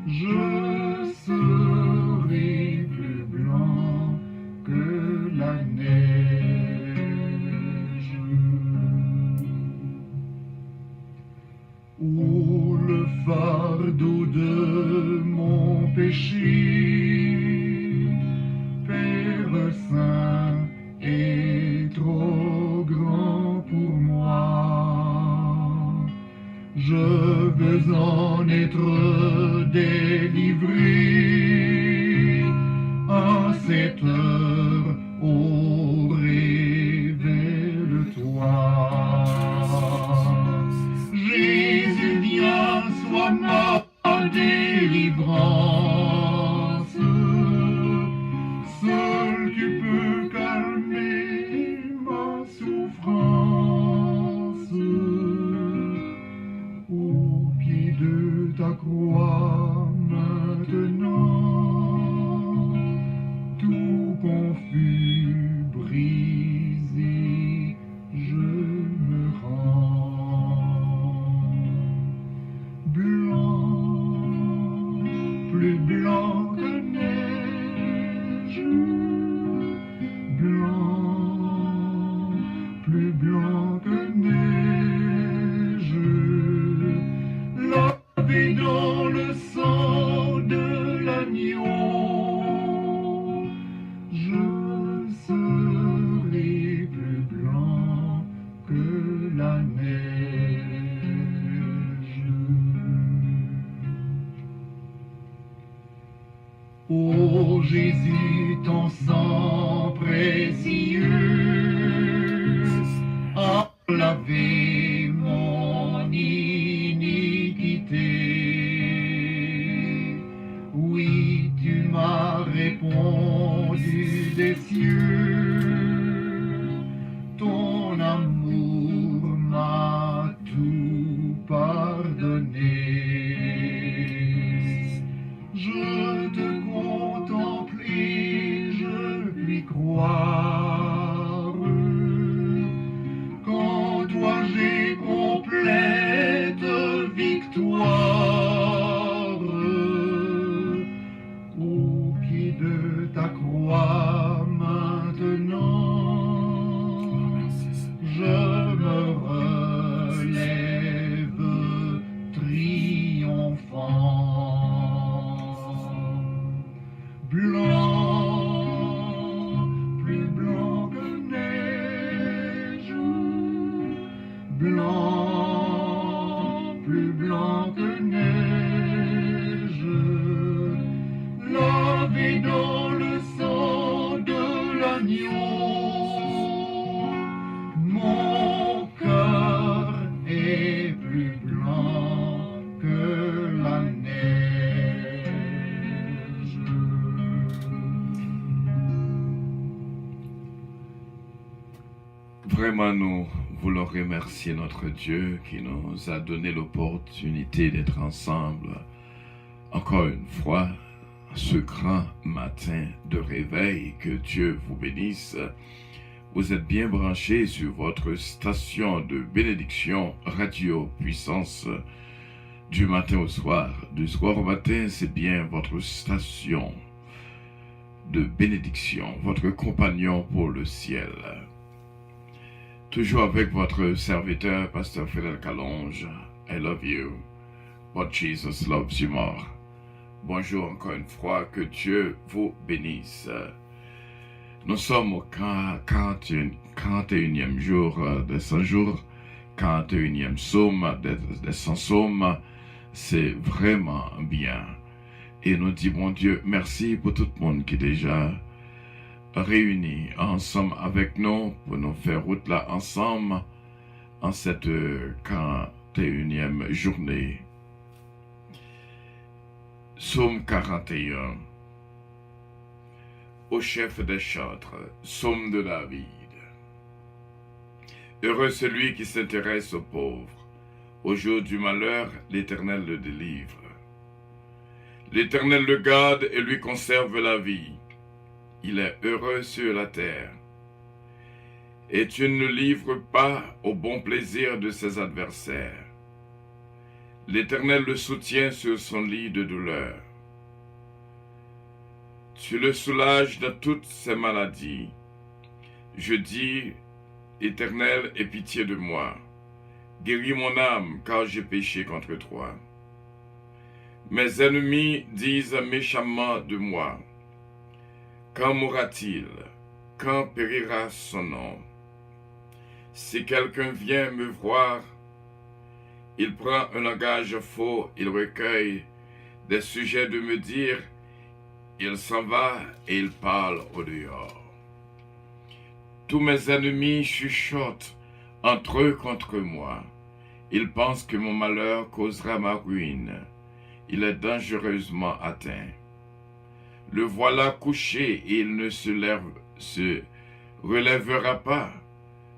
je serai plus blanc que la neige. Où le fardeau de mon péché, Père Saint, est trop grand pour moi. Je veux en être délivré à cette heure, ô révèle-toi. Jésus, viens, sois ma délivrance. Seul tu peux calmer ma souffrance. Au pied de ta croix maintenant, tout confus, brisé, je me rends. Blanc, plus blanc que neige, blanc, plus blanc que neige, lavé dans le sang de l'agneau, je serai plus blanc que la neige. Ô Jésus, ton sang précieux a lavé mon iniquité. Oui, tu m'as répondu des cieux, ton amour m'a tout pardonné. Je te contemple et je puis croire qu'en toi j'ai complète victoire. Au pied de ta croix maintenant, je me relève triomphant. Blanc, plus blanc que neige, blanc, plus blanc que neige, lavé dans le sang de l'agneau, mon cœur est plus blanc que la neige. Vraiment, nous voulons remercier notre Dieu qui nous a donné l'opportunité d'être ensemble encore une fois ce grand matin de réveil. Que Dieu vous bénisse. Vous êtes bien branchés sur votre station de bénédiction Radio Puissance du matin au soir. Du soir au matin, c'est bien votre station de bénédiction, votre compagnon pour le ciel. Toujours avec votre serviteur, Pasteur Fidèle Calonge. I love you, but Jesus loves you more. Bonjour encore une fois, que Dieu vous bénisse. Nous sommes au 41e jour des 100 jours, 41e psaume des 100 psaumes. C'est vraiment bien. Et nous disons, bon Dieu, merci pour tout le monde qui est déjà réunis ensemble avec nous pour nous faire route là ensemble en cette 41e journée. Psaume 41. Au chef des chantres, psaume de David. Heureux celui qui s'intéresse aux pauvres. Au jour du malheur, l'Éternel le délivre. L'Éternel le garde et lui conserve la vie. Il est heureux sur la terre. Et tu ne le livres pas au bon plaisir de ses adversaires. L'Éternel le soutient sur son lit de douleur. Tu le soulages de toutes ses maladies. Je dis, Éternel, aie pitié de moi. Guéris mon âme, car j'ai péché contre toi. Mes ennemis disent méchamment de moi. Quand mourra-t-il? Quand périra son nom? Si quelqu'un vient me voir, il prend un langage faux, il recueille des sujets de me dire, il s'en va et il parle au dehors. Tous mes ennemis chuchotent entre eux contre moi. Ils pensent que mon malheur causera ma ruine. Il est dangereusement atteint. Le voilà couché et il ne se relèvera pas.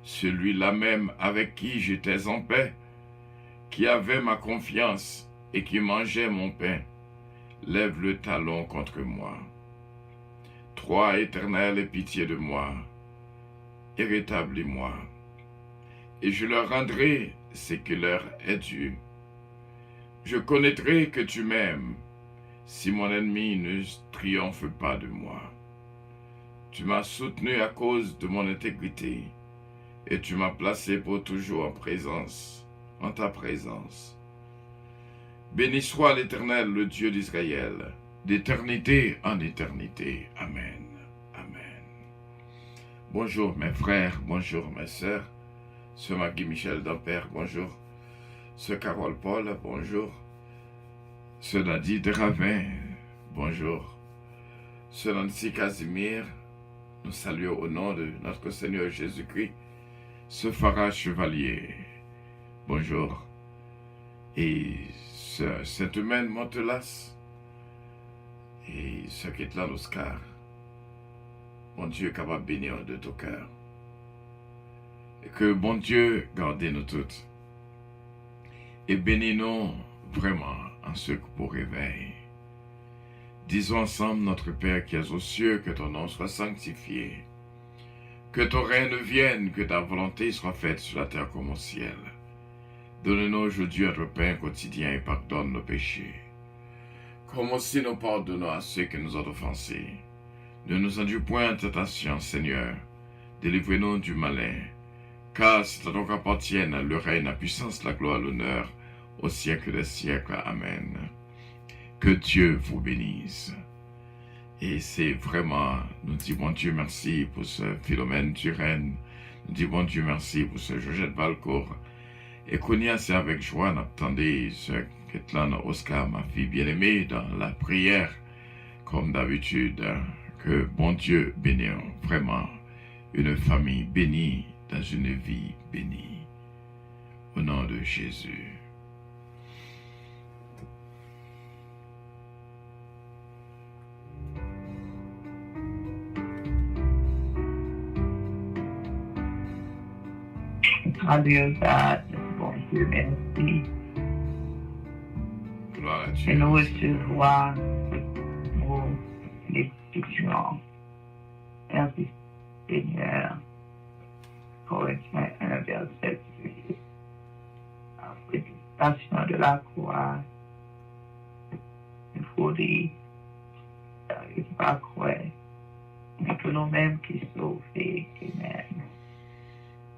Celui-là même avec qui j'étais en paix, qui avait ma confiance et qui mangeait mon pain, lève le talon contre moi. Toi, Éternel, aie pitié de moi et rétablis-moi, et je leur rendrai ce qui leur est dû. Je connaîtrai que tu m'aimes, si mon ennemi ne triomphe pas de moi. Tu m'as soutenu à cause de mon intégrité, et tu m'as placé pour toujours en ta présence. Béni soit l'Éternel, le Dieu d'Israël, d'éternité en éternité. Amen. Amen. Bonjour mes frères, bonjour mes sœurs, Sœur Maggie-Michel d'Ampère, bonjour. Sœur Carole Paul, bonjour. Sœur Nadie de Ravin, bonjour. Sœur Nancy Casimir, nous saluons au nom de notre Seigneur Jésus-Christ. Sœur Farah Chevalier, bonjour. Et Sœur Sainte-Humaine Montelas et Sœur Ketlan Oscar, bon Dieu capable de bénir de ton cœur. Et que bon Dieu garde nous toutes. Et bénis-nous vraiment en ce pour réveil. Disons ensemble, notre Père qui es aux cieux, que ton nom soit sanctifié. Que ton règne vienne, que ta volonté soit faite sur la terre comme au ciel. Donne-nous aujourd'hui notre pain quotidien et pardonne nos péchés. Comme aussi nous pardonnons à ceux qui nous ont offensés. Ne nous induis point en tentation, Seigneur. Délivrez-nous du malin. Car c'est à toi qu'appartiennent le règne, la puissance, la gloire, l'honneur, au siècle des siècles. Amen. Que Dieu vous bénisse. Et c'est vraiment, nous disons Dieu merci pour ce Philomène Turenne. Nous disons Dieu merci pour ce Georgette Valcourt. Et qu'on y a, c'est avec joie, n'attendez ce Ketlan Oscar, ma fille bien-aimée, dans la prière, comme d'habitude, que bon Dieu bénisse vraiment une famille bénie dans une vie bénie. Au nom de Jésus. Alléluia, bon Dieu, merci. Gloire à Dieu. Et nous recevoir nos bénédictions. Merci, Seigneur, pour un verset la prédication de la croix. Il faut dire, il ne faut pas croire, mais que nous-mêmes qui sauvons, qui m'aiment.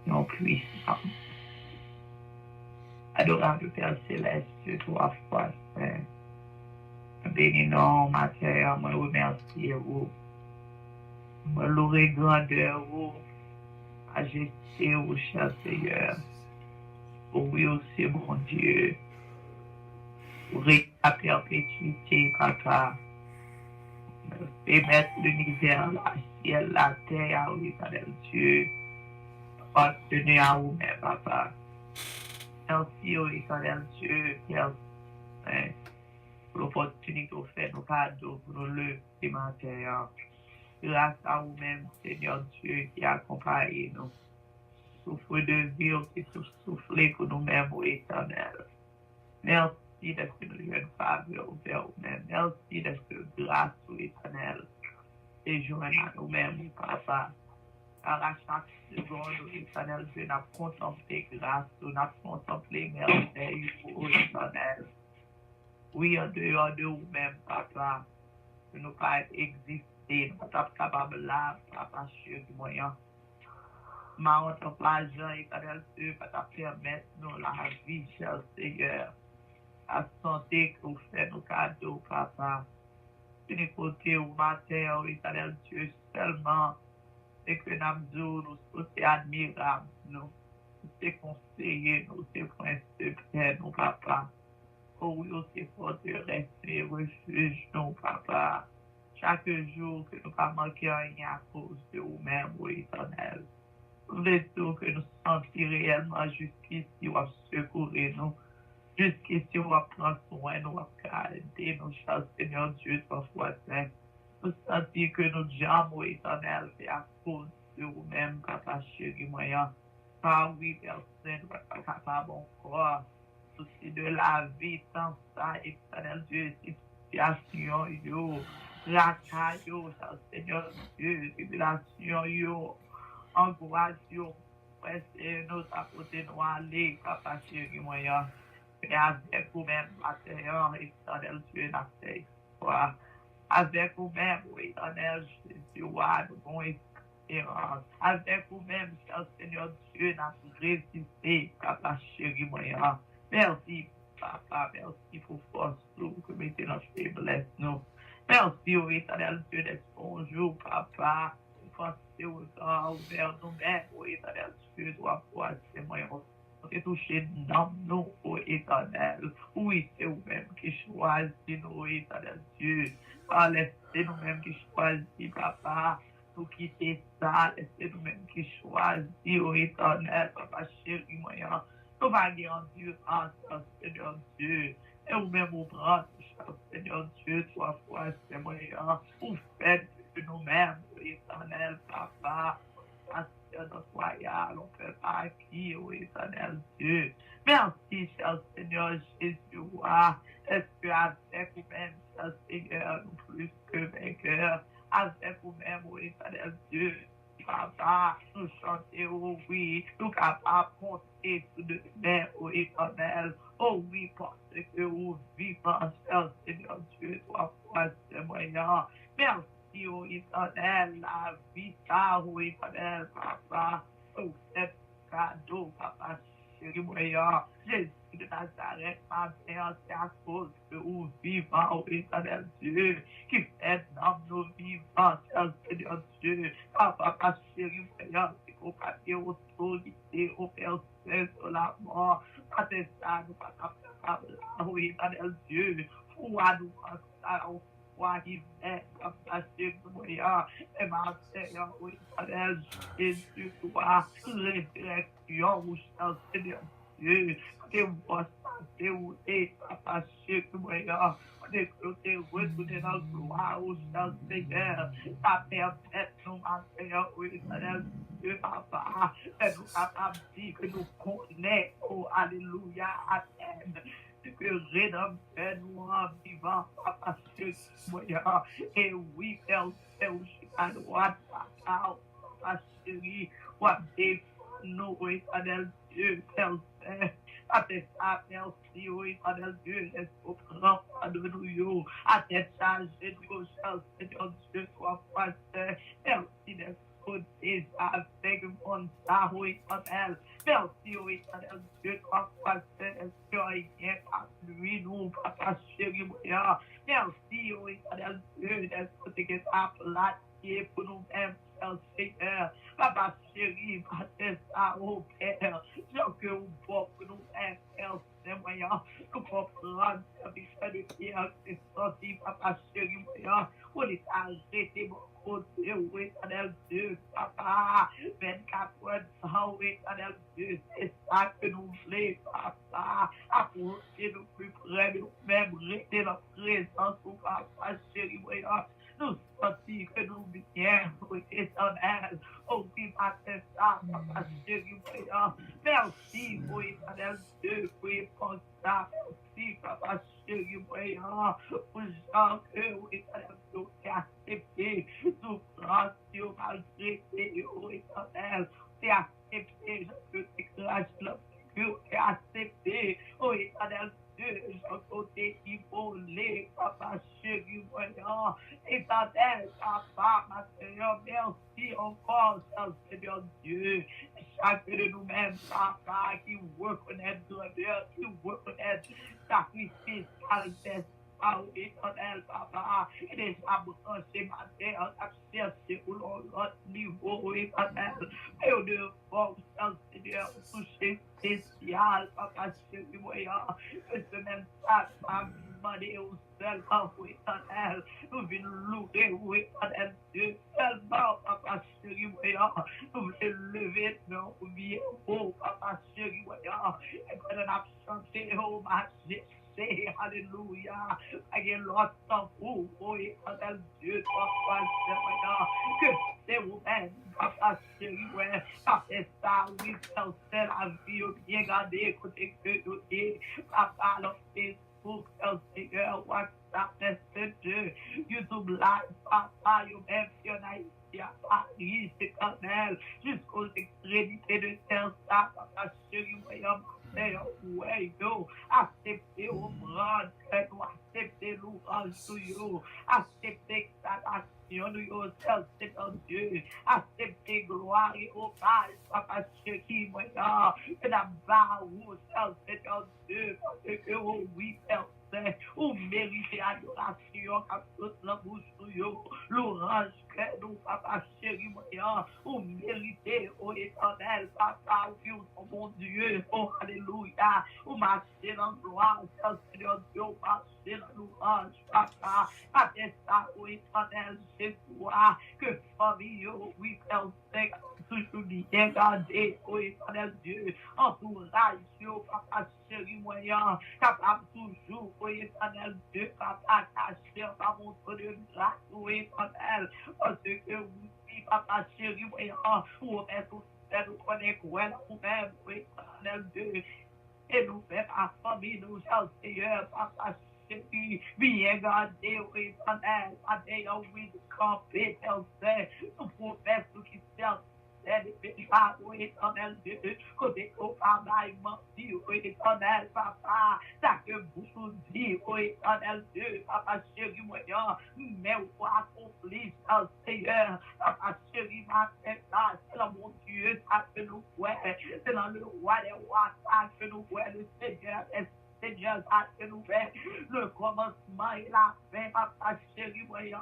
Non puissant. Adorable Père Céleste, toi fois Saint. Béni non, matin, moi remercie vous. Moi louer grandeur vous. Majesté vous, cher Seigneur. Oui aussi, bon Dieu. Pour la perpétuité, papa. Permettre l'univers, la ciel, la terre, oui, Éternel Dieu. Appartenez à vous-même, papa. Merci, oh Éternel Dieu, Père Saint, pour l'opportunité offerte, nos cadeaux, pour nous lever matin. Grâce à vous-même, Seigneur Dieu, qui accompagne nous. Souffle de vie, qui souffle pour nous-mêmes, oh Éternel. Merci d'être une jeune faveur vers vous-même. Merci d'être grâce, oh Éternel. Et joindre à nous-mêmes, papa. car à chaque seconde, oh Éternel Dieu, n'a contemplé grâce, n'a contemplé merveille, oh Éternel. Oui, en dehors de vous-même, papa, que nous pas exister, nous pas capables là, papa, chéri, moyen. Ma honte pas, Jean, Éternel Dieu, pas permettre nous la vie, cher Seigneur, la santé que vous faites nos cadeaux, papa. Une côté au matin, oh Éternel Dieu, seulement, c'est que nous sommes admirables, nous sommes conseillers, nous sommes princes de paix, nous, papa. Oh oui, aussi forteresse et refuge, non, papa. Chaque jour que nous ne pas manquer rien à cause de vous-même, oui, Éternel. Les jours que nous sentons réellement jusqu'ici, ou à secourir nous. Jusqu'ici, on va prendre soin, nous va garder nos chers Seigneur Dieu, parfois saint. Nous sentons que nous jammes, oui, Éternel, c'est à cause de vous-même, papa chéri, moyen. Ah oui, personne ne va pas capable encore. Souci de la vie, sans ça, Éternel Dieu, situation, yo, racaille, yo, Seigneur Dieu, tribulation, yo, angoisse, yo, c'est nous apporter nous aller, papa chéri, moyen, et avec vous-même, matin, Éternel Dieu, la fait, quoi, avec vous-même, Éternel Jésus, nous avons espérance, avec vous-même, cher Seigneur Dieu, nous résister, papa chéri, moyen. Merci, papa, merci pour force, pour que mettez notre faiblesse, nous. Merci, oui, Éternel Dieu, d'être bonjour, papa. Pensez au temps ouvert nous-mêmes, oui, Éternel Dieu, doit pouvoir, c'est moi, on est touché dans nous, oui, Éternel. Oui, c'est vous-même qui choisit nous, oui, Éternel Dieu. Ah, laissez nous-mêmes qui choisit, papa. Nous quitter ça, laissez nous-mêmes qui choisit, oui, Éternel, papa chéri, moyen. Nous va grandir en Seigneur Dieu. Et vous-même vous prendre, Seigneur Dieu, trois fois, c'est moyen. Vous faites de nous-mêmes, Éternel, papa. Parce que notre royal, on ne peut pas acquis, Éternel Dieu. Merci, cher Seigneur Jésus. Est-ce que avec vous-même, cher Seigneur, nous plus que vainqueurs, avec vous-même, Éternel Dieu, papa, nous chantons, oui, nous capables de compter sur de mains, Éternel. Oh oui, parce que vous vivez, cher Seigneur Dieu, toi, c'est moyen. Merci, oh Éternel, la vie, oh Éternel, papa. Oh, c'est cadeau, papa, chéri, moyen. Jésus de Nazareth, ma mère, c'est à cause de vous vivant, oh Éternel Dieu, qui fait dans nos vivants, cher Seigneur Dieu. Papa, chéri, moyen, c'est qu'on pas de autorité, aux personnes sur la mort. Pas de ça, nous pas capables, oh Éternel Dieu. Foi, nous pas ça, foi, il est, papa, chéri, moyen. Et ma Seigneur, oh Éternel Jésus, toi, résurrection, oh cher Seigneur Dieu. Que vous sentez où est, papa, chéri, moyen. Que vous retournez dans le gloire, oh cher Seigneur. Ta perpète, nous, ma Seigneur, oh Éternel Dieu, papa. Et nous capables de dire que nous connaissons, oh, alléluia, Amen. Que rédempteur nous en vivant, papa, chéri, moyen. Et oui, Père, je suis à droite, papa, papa, chéri, quoi défendre nous, oh Éternel Dieu, Père, avec ça, merci, oui, Éternel Dieu, laisse-nous prendre de nous, à tête chargée de nos chers, Seigneur Dieu, toi, Pasteur, merci d'être déjà avec mon ça, oui, Éternel, merci, oui, Éternel Dieu, toi, Pasteur, est-ce que rien à lui, nous, papa chéri, moyen, merci, oui, Éternel Dieu, d'être que ça plaqué pour nous-mêmes, Seigneur, papa chéri, papa ça, oh Père, je que vous pouvez nous faire, c'est moyen, nous pouvons prendre avec ça de pierre, c'est sorti, papa chéri, moyen, on est arrêté, mon côté, oui, Éternel Dieu, papa, 24 heures, oui, Éternel Dieu, c'est ça que nous voulons, papa, approcher nous plus près de nous-mêmes, rester dans la présence, papa chéri, moyen, nous sentis que nous bien, oui, Éternel. Oh, oui, ma tête, papa chéri, merci, oui, Éternel Dieu, oui, pour ça, merci, papa chérie, voyant, pour gens que, oui, Éternel, qui accepté, souffrance, malgré, oui, Éternel, qui accepté, je peux t'éclater la figure, qui accepté, oui, Éternel, Dieu, côté qui volait, papa chéri, voyant, Éternel, papa, ma Seigneur, merci encore, Seigneur Dieu, chacun de nous-mêmes, papa, qui reconnaît grandeur, qui reconnaît sacrifice, calvaire, Éternel, papa, et déjà branché ma terre, à chercher pour l'autre niveau, Éternel, et au devant, Seigneur, toucher spécial, papa, chéri, voyant, que ce même ça, m'a demandé au seul, Éternel, nous venons louer, Éternel, Dieu, seulement, papa, chéri, voyant, nous voulons lever nos vies, oh, papa, chéri, voyant, et qu'on a chanté, oh, majesté, alléluia, avec l'autre pour oh, éternel Dieu, toi, Seigneur, que c'est vous-même, papa chéri, ouais, ça fait ça, oui, c'est la vie, bien gardée, côté que nous dit, papa, le Facebook, Seigneur, WhatsApp, Messenger, YouTube Live, papa, vous-même, à Paris, Éternel, jusqu'aux extrémités de terre, ça, papa chéri, voyons, ouais, yo, acceptez au bras, acceptez l'ouvrage de yo, acceptez exaltation de yourself, Seigneur Dieu, acceptez gloire et hommage, papa chéri, voyons, que la barre ou Seigneur Dieu, parce que, oh oui, Père, ou méritez adoration, comme toute la bouche de yo, l'orange que nous, papa chéri, voyant, ou méritez, oh éternel, papa, ou mon Dieu, oh alléluia, ou marcher dans gloire, Seigneur Dieu, marcher dans l'orange, papa, avec ça, oh éternel, c'est toi, que famille, oh oui, Père, toujours bien gardé, oh éternel Dieu, entourage, oh papa chéri, voyant, capable toujours, oh éternel Dieu, papa, caché, par mon de grâce, oh éternel, parce que oui, papa chéri, voyant, ou est nous connaît quoi, nous-mêmes, oh éternel Dieu, et nous fait la famille, nous, Seigneur, papa chéri, bien gardé, oh éternel, d'ailleurs, oui, camper, nous pouvons faire ce qui sert. Oh éternel Dieu, côté au travail, menti, oh éternel papa, ça que vous dit, oh éternel Dieu, papa chéri, moyen, mais vous accompli, Seigneur, papa chéri, ma tête, c'est dans mon Dieu, ça que nous voyons, c'est dans le roi des rois, ça que nous voyons, le Seigneur, Seigneur, ça que nous faisons, le commencement et la fin, papa chéri, voyant,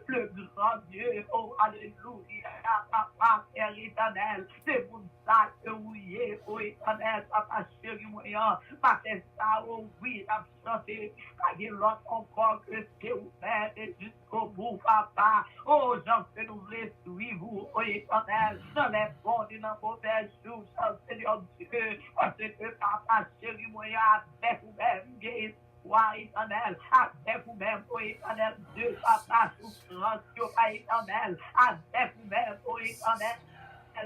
le grand Dieu, oh alléluia, papa, Père éternel, c'est pour ça que oui, oh éternel, papa chéri, voyant, parce que ça, oh oui, la chanté, car il l'autre encore que c'est ouvert jusqu'au bout, papa, oh, j'en fais nous les suivre, oh éternel, dans les bons et dans vos mauvais jours, Seigneur Dieu, parce que papa chéri, voyant, avec vous-même, bien espoir éternel, avec vous-même, oh éternel, Dieu, papa, souffrance, oh éternel, avec vous-même, oh éternel,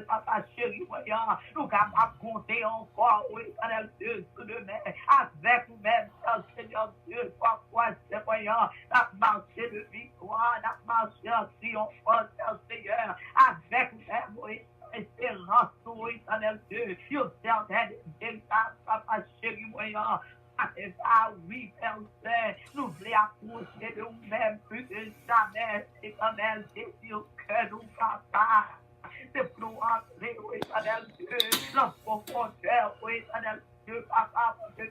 papa chéri, voyant, nous capables de compter encore, oh éternel Dieu, sous demain, avec vous-même, Seigneur Dieu, parfois, c'est voyant, la marché de victoire, la marché en triomphant, Seigneur, avec vous-même, oh espérance, oh éternel Dieu, yo certaine, papa chéri, voyant, et ça, oui, Père Saint, nous voulons approcher de nous-mêmes plus que jamais, éternel, c'est sûr que nous, papa, c'est pour nous entrer, oui, éternel Dieu, dans profondeur, oui, éternel Dieu, papa, pour que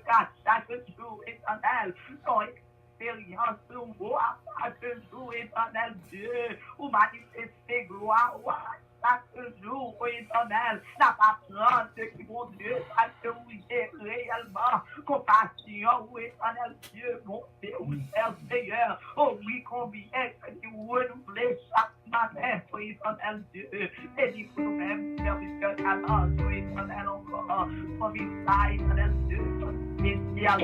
chaque jour, éternel, ton expérience, ou chaque jour, éternel Dieu, ou manifester gloire, chaque jour, oui, éternel, n'a pas prendre ce qui, mon Dieu, a que oui, réellement, compassion, oui, éternel Dieu, mon Dieu, oui, Seigneur, oh oui, combien que tu renouveler chaque matin, oui, éternel Dieu, et dit pour nous-mêmes, serviteur talent, oui, éternel encore, comme ça, éternel Dieu, spécial,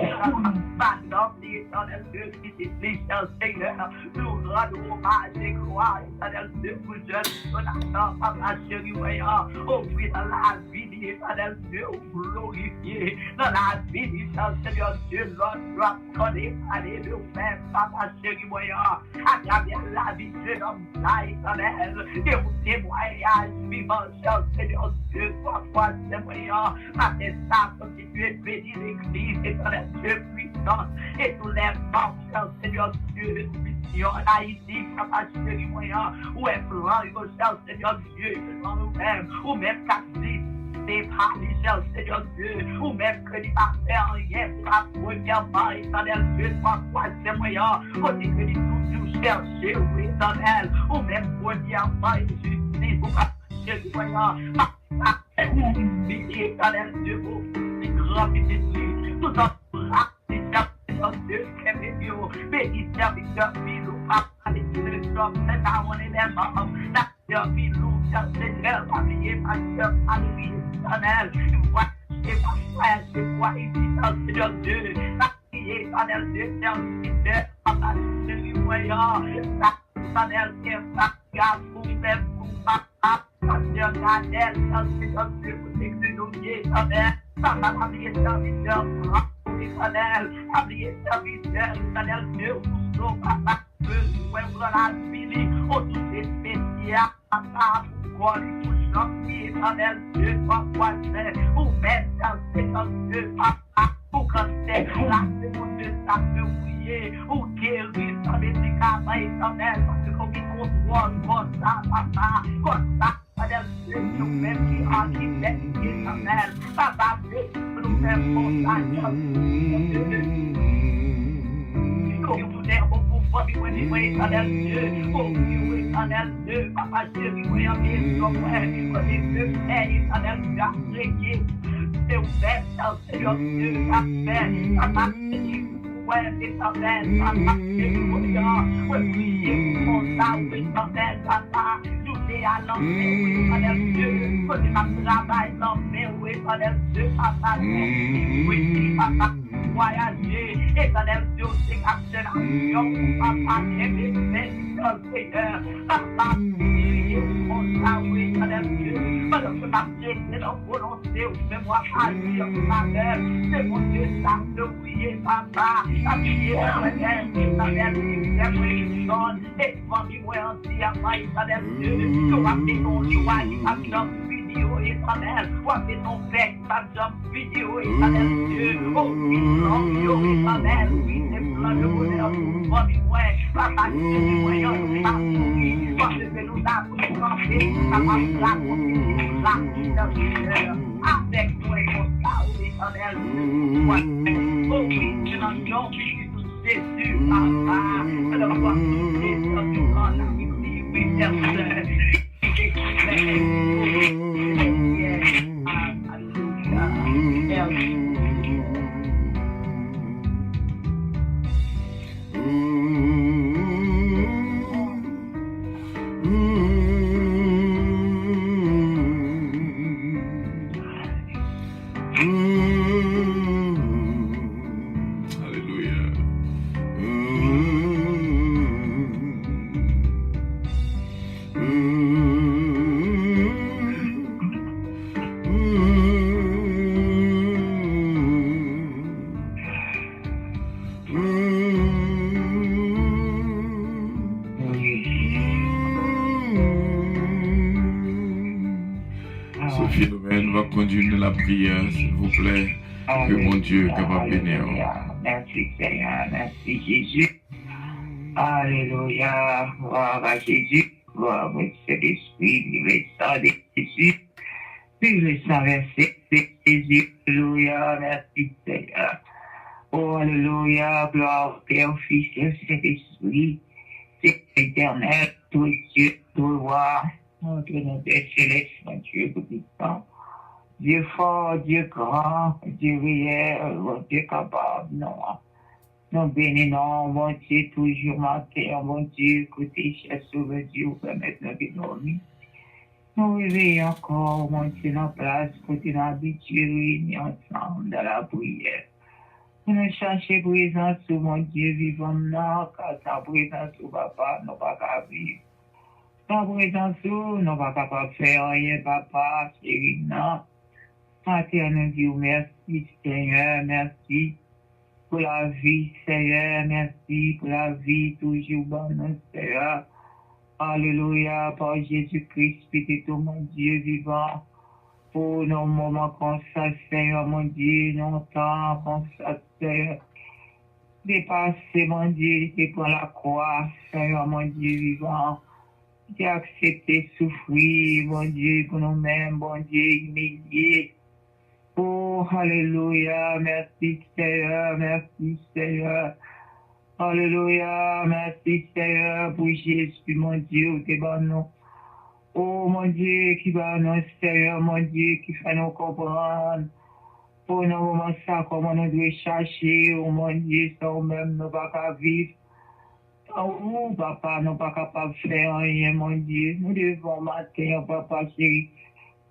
maintenant, éternel Dieu, qui t'église, Seigneur, nous rendons hommage et gloire, éternel Dieu, pour jeune Jonathan, papa chéri, voyant, oh oui, dans la vie, vie, éternel Dieu, glorifié dans la vie du Seigneur Dieu, l'autre connaît, allez, le même, papa chéri, moyen, à travers la vie de l'homme, éternel, que vous témoignage vivant, Seigneur Dieu, toi, c'est moyen, avec ça, continuez de bénir l'église, éternel Dieu, puissant, et tous les membres, Seigneur Dieu, mission en Haïti, papa chéri, moyen, ou est blanc, Seigneur Dieu, devant nous-mêmes, ou même Catholique, c'est pas Michel, Seigneur Dieu, ou même que tu vas faire rien pour la première fois, éternel Dieu, toi, c'est moyen, on dit que tu toujours chercher, oui, éternel, ou même premièrement, justice, ou pas chéri, moyen, ou éternel Dieu, pour les grands petits, tout en Seigneur Dieu, béni serviteur, filou, papa, les deux hommes, c'est à mon élément, Seigneur, filou, Seigneur, famille, pasteur, alléluia, éternel, c'est quoi, ici, Seigneur Dieu, éternel Dieu, serviteur, papa, celui moyen, éternel, c'est pour même, pour papa, pasteur, Gadel, Seigneur Dieu, pour t'exécuter, éternel, papa, famille, serviteur, éternel, famille, serviteur, éternel Dieu, pour papa, besoin de la vie, au tout spécial, papa, pour chanter, éternel Dieu, toi, c'est, ou même Seigneur Dieu, papa, pour cancer, la Dieu, ça peut oublier, ou guérir, ça veut dire qu'à éternel, parce que comme il contrôle, comme ça, papa, comme ça, éternel Dieu, nous-mêmes qui architecte, éternel, papa, nous même pour ça, éternel Dieu, oh Dieu, éternel Dieu, papa chéri, oui, amis, comme frère, comme Dieu, éternel Dieu, apprécié, c'est ouvert, Seigneur Dieu, ta paix, papa chéri, ouais, éternel, papa chéri, oui, oui, priez pour ça, oui, éternel, papa, nous t'es à l'enfer, oui, éternel Dieu, côté ma travail, l'enfer, oui, éternel Dieu, papa, oui, papa, voyager, éternel Dieu, c'est accélération, papa, et Seigneur, papa, pour ça, oui, éternel Dieu, parce que ma prière, c'est la volonté, mais moi, agir, ma mère, c'est mon Dieu, ça, de prier, papa, la prière, éternel, et famille, moi, ainsi, à moi, éternel Dieu, nous va faire ton joie, vidéo, éternel, toi, fais ton fait, ta vidéo, éternel Dieu, oh, éternel, oui, c'est plein de bonheur, famille, moi, papa, moi, avec toi, Jésus, papa, alors Conduire la prière, s'il vous plaît, que mon Dieu est capable de bénir. Merci Seigneur, merci Jésus. Alléluia, gloire à Jésus, gloire au Saint-Esprit, le sang de Jésus, puis le sang versé de Jésus, alléluia, merci Seigneur. Oh, alléluia, gloire au Père, Fils et Saint-Esprit, c'est éternel, tout Dieu, tout roi, notre nom de céleste, mon Dieu, tout-puissant. Dieu fort, Dieu grand, Dieu réel, Dieu capable, non. Nous bénissons, mon Dieu, toujours matin, mon Dieu, côté cher sauveur Dieu, vous permettez de dormir. Nous réveillons encore, mon Dieu, dans place, côté l'habitude, réunis ensemble dans la prière. Nous cherchons présence, mon Dieu, vivant là, car ta présence, papa, nous pas qu'à vivre. Ta présence, nous pas capable faire rien, papa, chérie, non. Éternel Dieu, merci Seigneur, merci pour la vie Seigneur, merci pour la vie toujours bonne Seigneur. Alléluia, par Jésus-Christ, petit mon Dieu vivant, pour nos moments comme ça Seigneur, mon Dieu, nos temps comme ça Seigneur. Dépasser mon Dieu, tu prends la croix, Seigneur, mon Dieu vivant. Tu as accepté souffrir, mon Dieu, pour nous-mêmes, mon Dieu, humilié. Oh, alléluia, merci Seigneur, merci Seigneur. Alléluia, merci Seigneur pour Jésus, mon Dieu, qui va nous. Oh, mon Dieu, qui va nous, Seigneur, mon Dieu, qui fait nous comprendre. Pour nous, moments ça, comment nous devons chercher, oh mon Dieu, sans même nous pas vivre. Oh, papa, nous pas capables de faire rien, mon Dieu. Nous devons matin, papa chéri.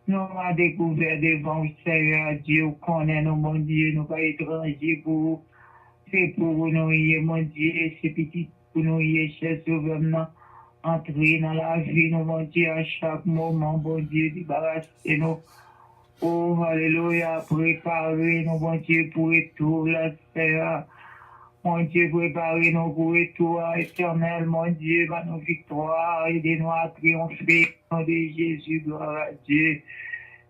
Nous avons découvert devant le Seigneur, Dieu, connaît nous, mon Dieu, nous pas étrangers pour vous. C'est pour nous, mon Dieu, c'est petit pour nous, cher sauveur, entrer dans la vie, nous, mon Dieu, à chaque moment, mon Dieu, débarrasser nous. Oh, alléluia, préparez nous, mon Dieu, pour retour, là, Seigneur. Mon Dieu, préparez nous pour retour éternel, mon Dieu, par nos victoires, aidez-nous à triompher, au nom de Jésus, gloire à Dieu.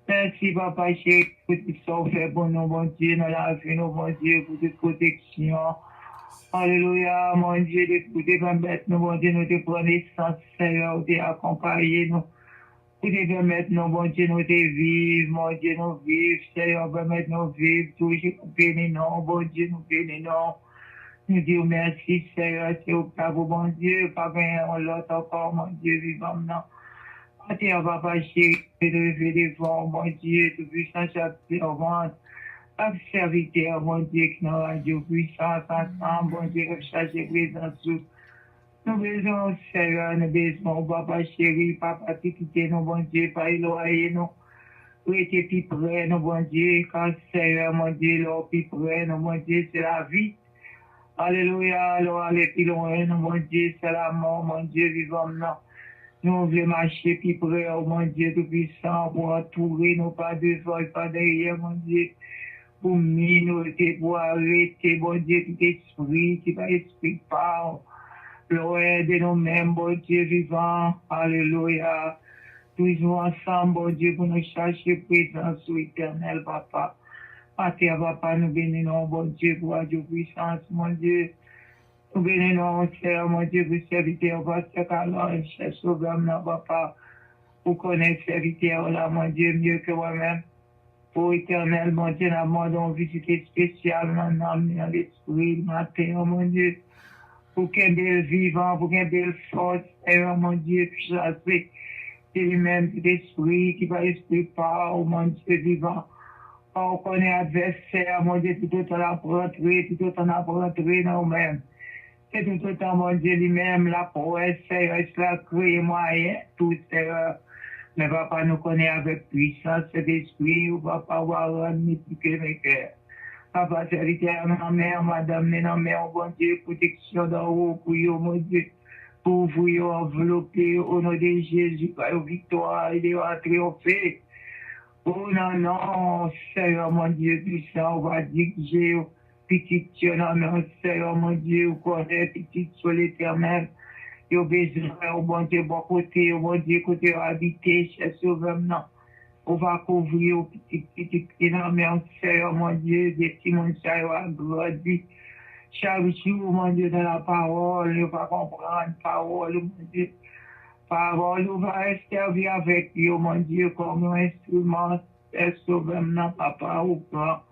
Merci, papa chéri, pour tout ça fait pour nous, mon Dieu, dans la vie, nous, mon Dieu, pour toute protection. Alléluia, mon Dieu, pour te permettre, nous, mon Dieu, nous te prendre naissance, Seigneur, de accompagner nous. Pour te permettre, nous, mon Dieu, nous te vivre, mon Dieu, nous vivre, Seigneur, permettre nous vivre, toujours bénis nous, mon Dieu, nous bénis nous. Nous disons merci, Seigneur, c'est au cas où, mon Dieu, pas bien, l'autre encore, mon Dieu, vivant, non. Terre, papa chéri, lever devant, mon Dieu, tout puissant, servante, serviteur, mon Dieu, qui nous radio puissance ensemble, mon Dieu, rechercher présence. Nous besoin, Seigneur, nous besoin, papa chéri, papa, quitter nous, mon Dieu, pas éloigner nous. Oui, t'es plus près, nous, mon Dieu, quand Seigneur, mon Dieu, là, plus près, nous, mon Dieu, c'est la vie. Alléluia, alors, allez plus loin, nous, mon Dieu, c'est la mort, mon Dieu, vivant, non. Nous voulons marcher plus près, oh mon Dieu, tout puissant, pour entourer, nous pas devant, pas derrière, mon Dieu, pour minoriter, pour arrêter, mon Dieu, tout esprit, qui va esprit pas, loin de nous-mêmes, mon Dieu vivant, alléluia, toujours ensemble, mon Dieu, pour nous chercher présence éternelle, papa. Papa, nous bénissons, mon Dieu, pour la puissance, mon Dieu. Nous bénissons, Seigneur, mon Dieu, pour serviteur, pasteur Carlos, cher sauveur, papa, pour connaître serviteur, là, mon Dieu, mieux que moi-même. Pour éternel, mon Dieu, nous demandons une visite spéciale, dans l'esprit, matin, mon Dieu, pour qu'un bel vivant, pour qu'un bel force, Seigneur, mon Dieu, puisse chasser, c'est lui-même, cet esprit, qui va esprit par, oh mon Dieu, vivant. On connaît adversaire, mon Dieu, tout autant à rentrer, tout autant à rentrer dans nous-mêmes. C'est tout autant, mon Dieu, lui-même, la prouesse, Seigneur, cela crée moyen, tout, Seigneur. Mais papa nous connaît avec puissance, cet esprit, ou papa, ou à multiplier mes cœurs. Papa, serviteur, non, mère, madame, non, mère, bon Dieu, protection d'en haut, pour vous, mon Dieu, pour vous envelopper au nom de Jésus, par la victoire, et de triompher. Oh non, non, Seigneur, mon Dieu, puissant, on va diriger, petit Dieu, non, non, Seigneur, mon Dieu, vous connaissez, petit sur l'éternel. Yo besoin, au bon Dieu, bon côté, au bon Dieu, côté habité, cher sauveur, non. On va couvrir au petit, non, mais on Seigneur, mon Dieu, des petits mon Seigneur, à grandir. Chaque jour, mon Dieu, dans la parole, on va comprendre, parole, mon Dieu. Parole, on va servir avec Dieu, mon Dieu, comme un instrument, cher sauveur, non, papa, ou pas.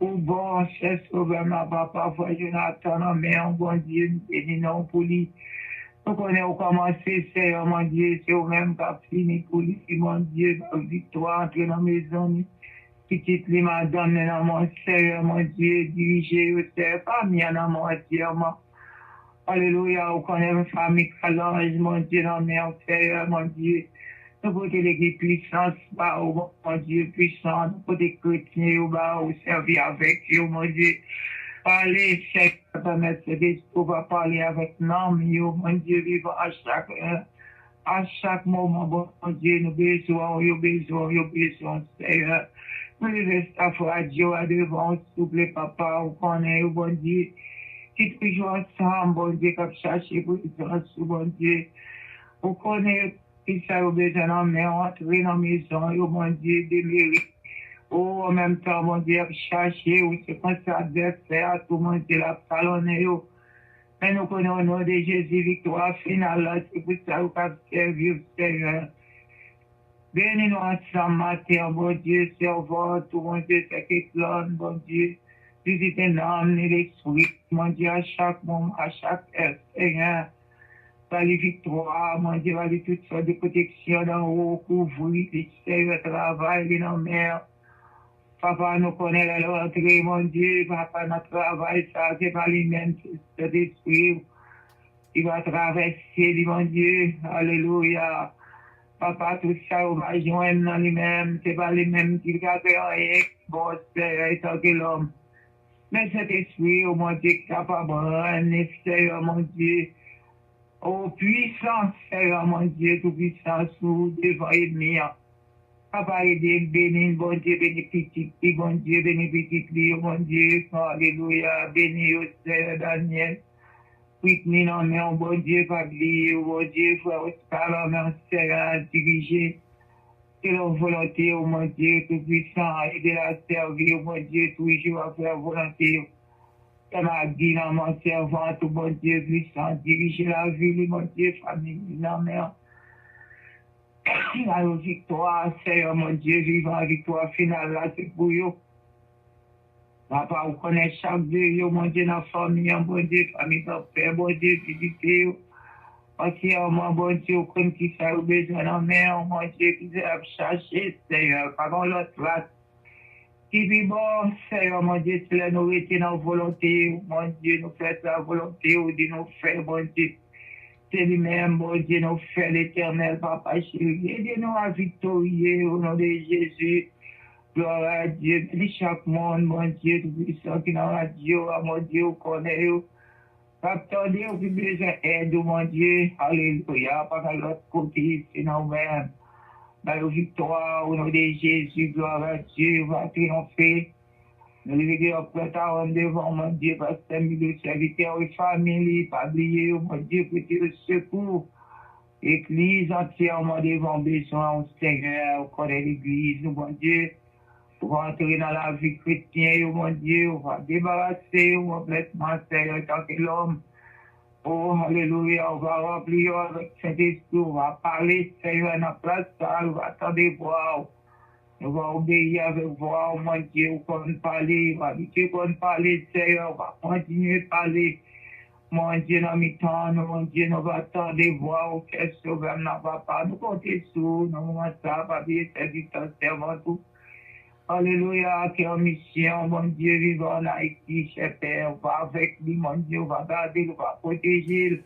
Ou bon, cher sauveur, non, papa, voyons, attendons, mais on, bon Dieu, nous bénissons pour lui. Nous connaissons comment c'est, Seigneur, mon Dieu, c'est au même cap fini pour lui, mon Dieu, la victoire entre nos maisons, petite les madame, dans mon Seigneur, mon Dieu, dirigez, Seigneur, pas mis en mon entièrement. Alléluia, on connaît une famille calange, mon Dieu, dans mon Seigneur, mon Dieu. Nous pouvons l'église puissance, mon Dieu, puissant, nous pouvons chrétiens, au servir avec vous, mon Dieu. Parlez, Seigneur, permettre on va parler avec nous, mon Dieu, vivant à chaque moment, bon Dieu, nous besoin, Seigneur. Nous restons à radio à devant, s'il vous plaît, papa, on connaît, bon Dieu. Qui toujours ensemble, bon Dieu, comme chercher pour bon Dieu. On connaît, qui ça a besoin mais entrer dans la maison, bon Dieu, des mérites. En même temps, mon Dieu, chercher, ou c'est comme ça, adversaire, tout le monde, la talonner. Mais nous connaissons au nom de Jésus, victoire finale, c'est pour ça qu'on peut servir, Seigneur. Bénis-nous ensemble, matin, bon Dieu, servant, tout mon Dieu, c'est que l'homme, bon Dieu. Visitez l'âme et l'esprit, mon Dieu, à chaque moment, à chaque heure, Seigneur. Par les victoires, mon Dieu, par toutes sortes de protections d'en haut, couvrir, Seigneur, travail, dans la mer. Papa, nous connaissons la rentrée, mon Dieu, papa, notre travail, ça, c'est pas lui-même, c'est cet esprit. Il va traverser, mon Dieu, alléluia. Papa, tout ça, on va joindre dans lui-même, c'est pas lui-même qui va faire rien, bon, c'est tant que l'homme. Mais cet esprit, oh mon Dieu, capable de Seigneur, mon Dieu, oh puissant, Seigneur, mon Dieu, tout puissant, sous devant ennemi. Papa, aidez, bénis, bon Dieu, bénis petit, bon Dieu, bénis petit, mon Dieu, alléluia, bénis, Seigneur, Daniel. Whitney, non, mais bon Dieu, pas oublier, bon Dieu, frère Oscar, mais Seigneur, diriger. Que leur volonté, oh mon Dieu, tout puissant, aider la servir, oh mon Dieu, toujours à faire volonté. Ça m'a dit dans mon servant, tout bon Dieu, puissant, diriger la vie, mon Dieu, famille, non, mais la victoire, Seigneur, mon Dieu, vivant, victoire finale, là, c'est pour eux. Papa, on connaît chaque Dieu, mon Dieu, dans la famille, bon Dieu, famille, ton père, bon Dieu, visiter. Entièrement, bon Dieu, comme qui ça a besoin en mer, mon Dieu, qui s'est cherché, Seigneur, par contre, l'autre place. Qui vit bon, Seigneur, mon Dieu, c'est la nourriture dans la volonté, mon Dieu, nous fait la volonté, ou dit nous fait, bon Dieu. C'est lui-même, bon Dieu, nous fait l'éternel, papa chéri. Aidez-nous à victorier au nom de Jésus. Gloire à Dieu, bénis chaque monde, mon Dieu, tout puissant qui dans la radio, mon Dieu, connaît. Attendez, vous avez besoin d'aide, mon Dieu. Alléluia. Parce que l'autre côté, c'est nous-mêmes. Dans la victoire, au nom de Jésus, gloire à Dieu, va triompher. Nous levons prêts à devant, mon Dieu, parce que nous serviteurs et familles, pas oublier, mon Dieu, pour le secours. Église entièrement devant besoin, au Seigneur, au corps de l'Église, mon Dieu. Pour entrer dans la vie chrétienne, mon Dieu, on va débarrasser complètement, Seigneur, tant que l'homme. Oh, alléluia, on va remplir avec Saint-Esprit, on va parler, Seigneur, dans la place, on va attendre voir. On va obéir avec voix, mon Dieu, on va parler, on va habituer qu'on parle, Seigneur, on va continuer à parler. Mon Dieu, dans mes temps, mon Dieu, nous va attendre voir, qu'est-ce que nous va pas, nous compter sur, nous va ça, pas bien, c'est du temps, servant tout. Alléluia, qui est en mission, mon Dieu, vivant en Haïti, cher Père, on va avec lui, mon Dieu, on va garder, on va protéger.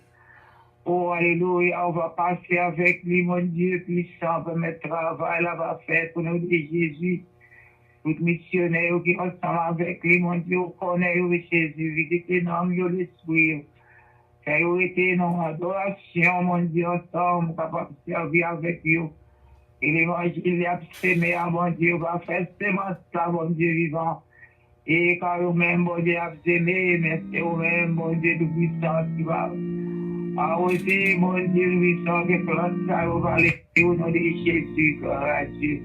Oh, alléluia, on va passer avec lui, mon Dieu, puissant, pour mettre travail, là, va faire pour nous de Jésus. Tout missionnaire qui est ensemble avec lui, mon Dieu, on connaît Jésus, visitez nous, l'esprit. Faire été dans adoration, mon Dieu, ensemble, capable de servir avec vous. Et l'évangile a sémé à mon Dieu, va faire sémence à mon Dieu vivant. Et quand vous-même, mon Dieu, a sémé, mais c'est vous-même, mon Dieu, de puissance qui va arroser, mon Dieu, de puissance, que plante ça, vous va aller au nom de Jésus, gloire à Dieu.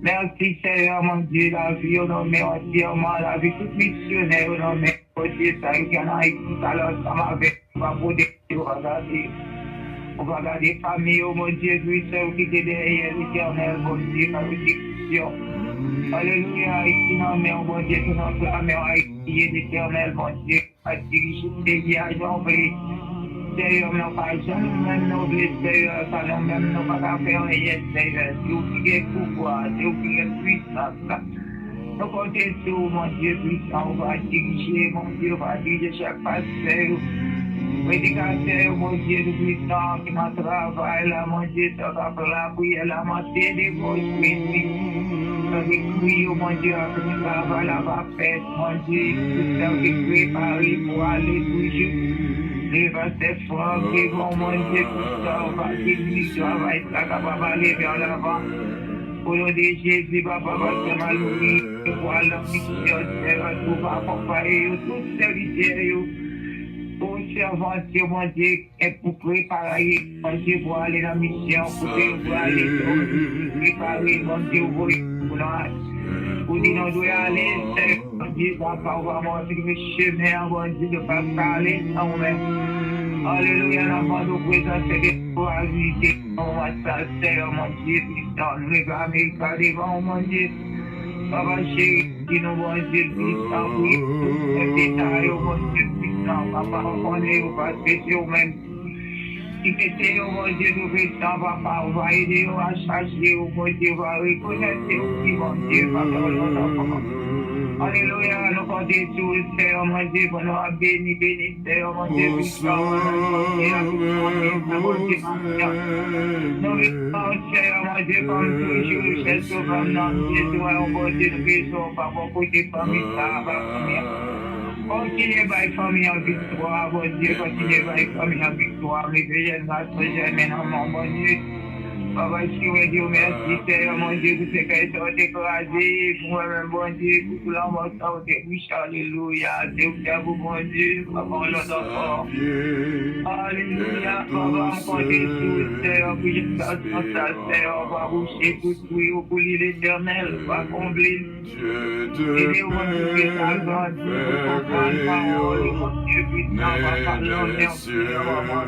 Merci Seigneur, mon Dieu, la vie, au nom de entièrement, la vie toute missionnaire, au nom de mon Dieu, ça y est, en Haïti, alors, ça m'a fait, on va protéger, on va garder. On va garder famille, oh mon Dieu, puissant, qui est derrière l'éternel, mon Dieu, par bénédiction. Alléluia, ici, non, mais oh mon Dieu, que notre âme Haïti est l'éternel, mon Dieu, à diriger des villages envoyés. Seigneur, nous pas jamais nous oublier, Seigneur, ça nous-mêmes, nous pas faire rien, Seigneur. C'est vous qui êtes pouvoir, c'est vous qui êtes puissance. Nous comptons sur mon Dieu puissant, on va diriger, mon Dieu, on va diriger chaque pasteur. Prédicateur, mon Dieu, de puissant, qui m'a travaillé, là, mon Dieu, ça va pour la prière, la montée des vos esprits. Avec lui, mon Dieu, avec le travail, la va faire, mon Dieu, tout ça qui est préparé pour aller toujours. Les versets francs, qui vont, mon Dieu, tout ça, on va dire, lui, travail, ça va aller vers l'avant. Au nom de Jésus, papa, votre malheureuse, voilà, mission, Seigneur, tout va accompagner, tout serviteur, pour servant, Dieu, mon Dieu, et pour préparer, mon Dieu, pour aller dans la mission, pour aller préparer, mon Dieu, pour dire, nous devons aller, mon Dieu, papa, on va montrer le chemin, mon Dieu, de ne pas parler sans nous. Alléluia, la voix de présence et de couragité, mon Seigneur, mon Dieu, puissant, nous les Américains devant, mon Dieu. Papa chéri, dis nous, mon Dieu, puissant, oui, tous les détails, mon Dieu, puissant, papa, on connaît, parce que c'est vous-même. Si c'était mon Dieu, nous puissant, papa, on va aider, on va chercher, mon Dieu, on va reconnaître aussi, mon Dieu, papa, on va. Alléluia, nous comptons sur le Seigneur, mon Dieu, pour nous béni, béni, Seigneur, mon Dieu, puissant, mon Dieu, nous puissons, Seigneur, mon Dieu, comme toujours, cherchons comme nous, Jésus, mon Dieu, nous puissons, papa, côté famille, ça va, continuez par famille en victoire, mon Dieu, continuez par famille en victoire, mes jeunes garçons, jeunes enfants, mon Dieu. Papa, je veux dire merci, Seigneur, mon Dieu, pour ces qu'elles sont découragées, pour moi-même, mon Dieu, pour tout l'amour, ça, alléluia, Dieu, vous, mon Dieu, papa, on l'adore. Alléluia, papa, on compte sur, Seigneur, pour je fasse ça, Seigneur, on va boucher tout bruit, pour l'éternel, on va combler. Aidez-vous, mon Dieu, ça grandit, pour comprendre parole, mon Dieu, puissant, papa, l'honneur, Seigneur,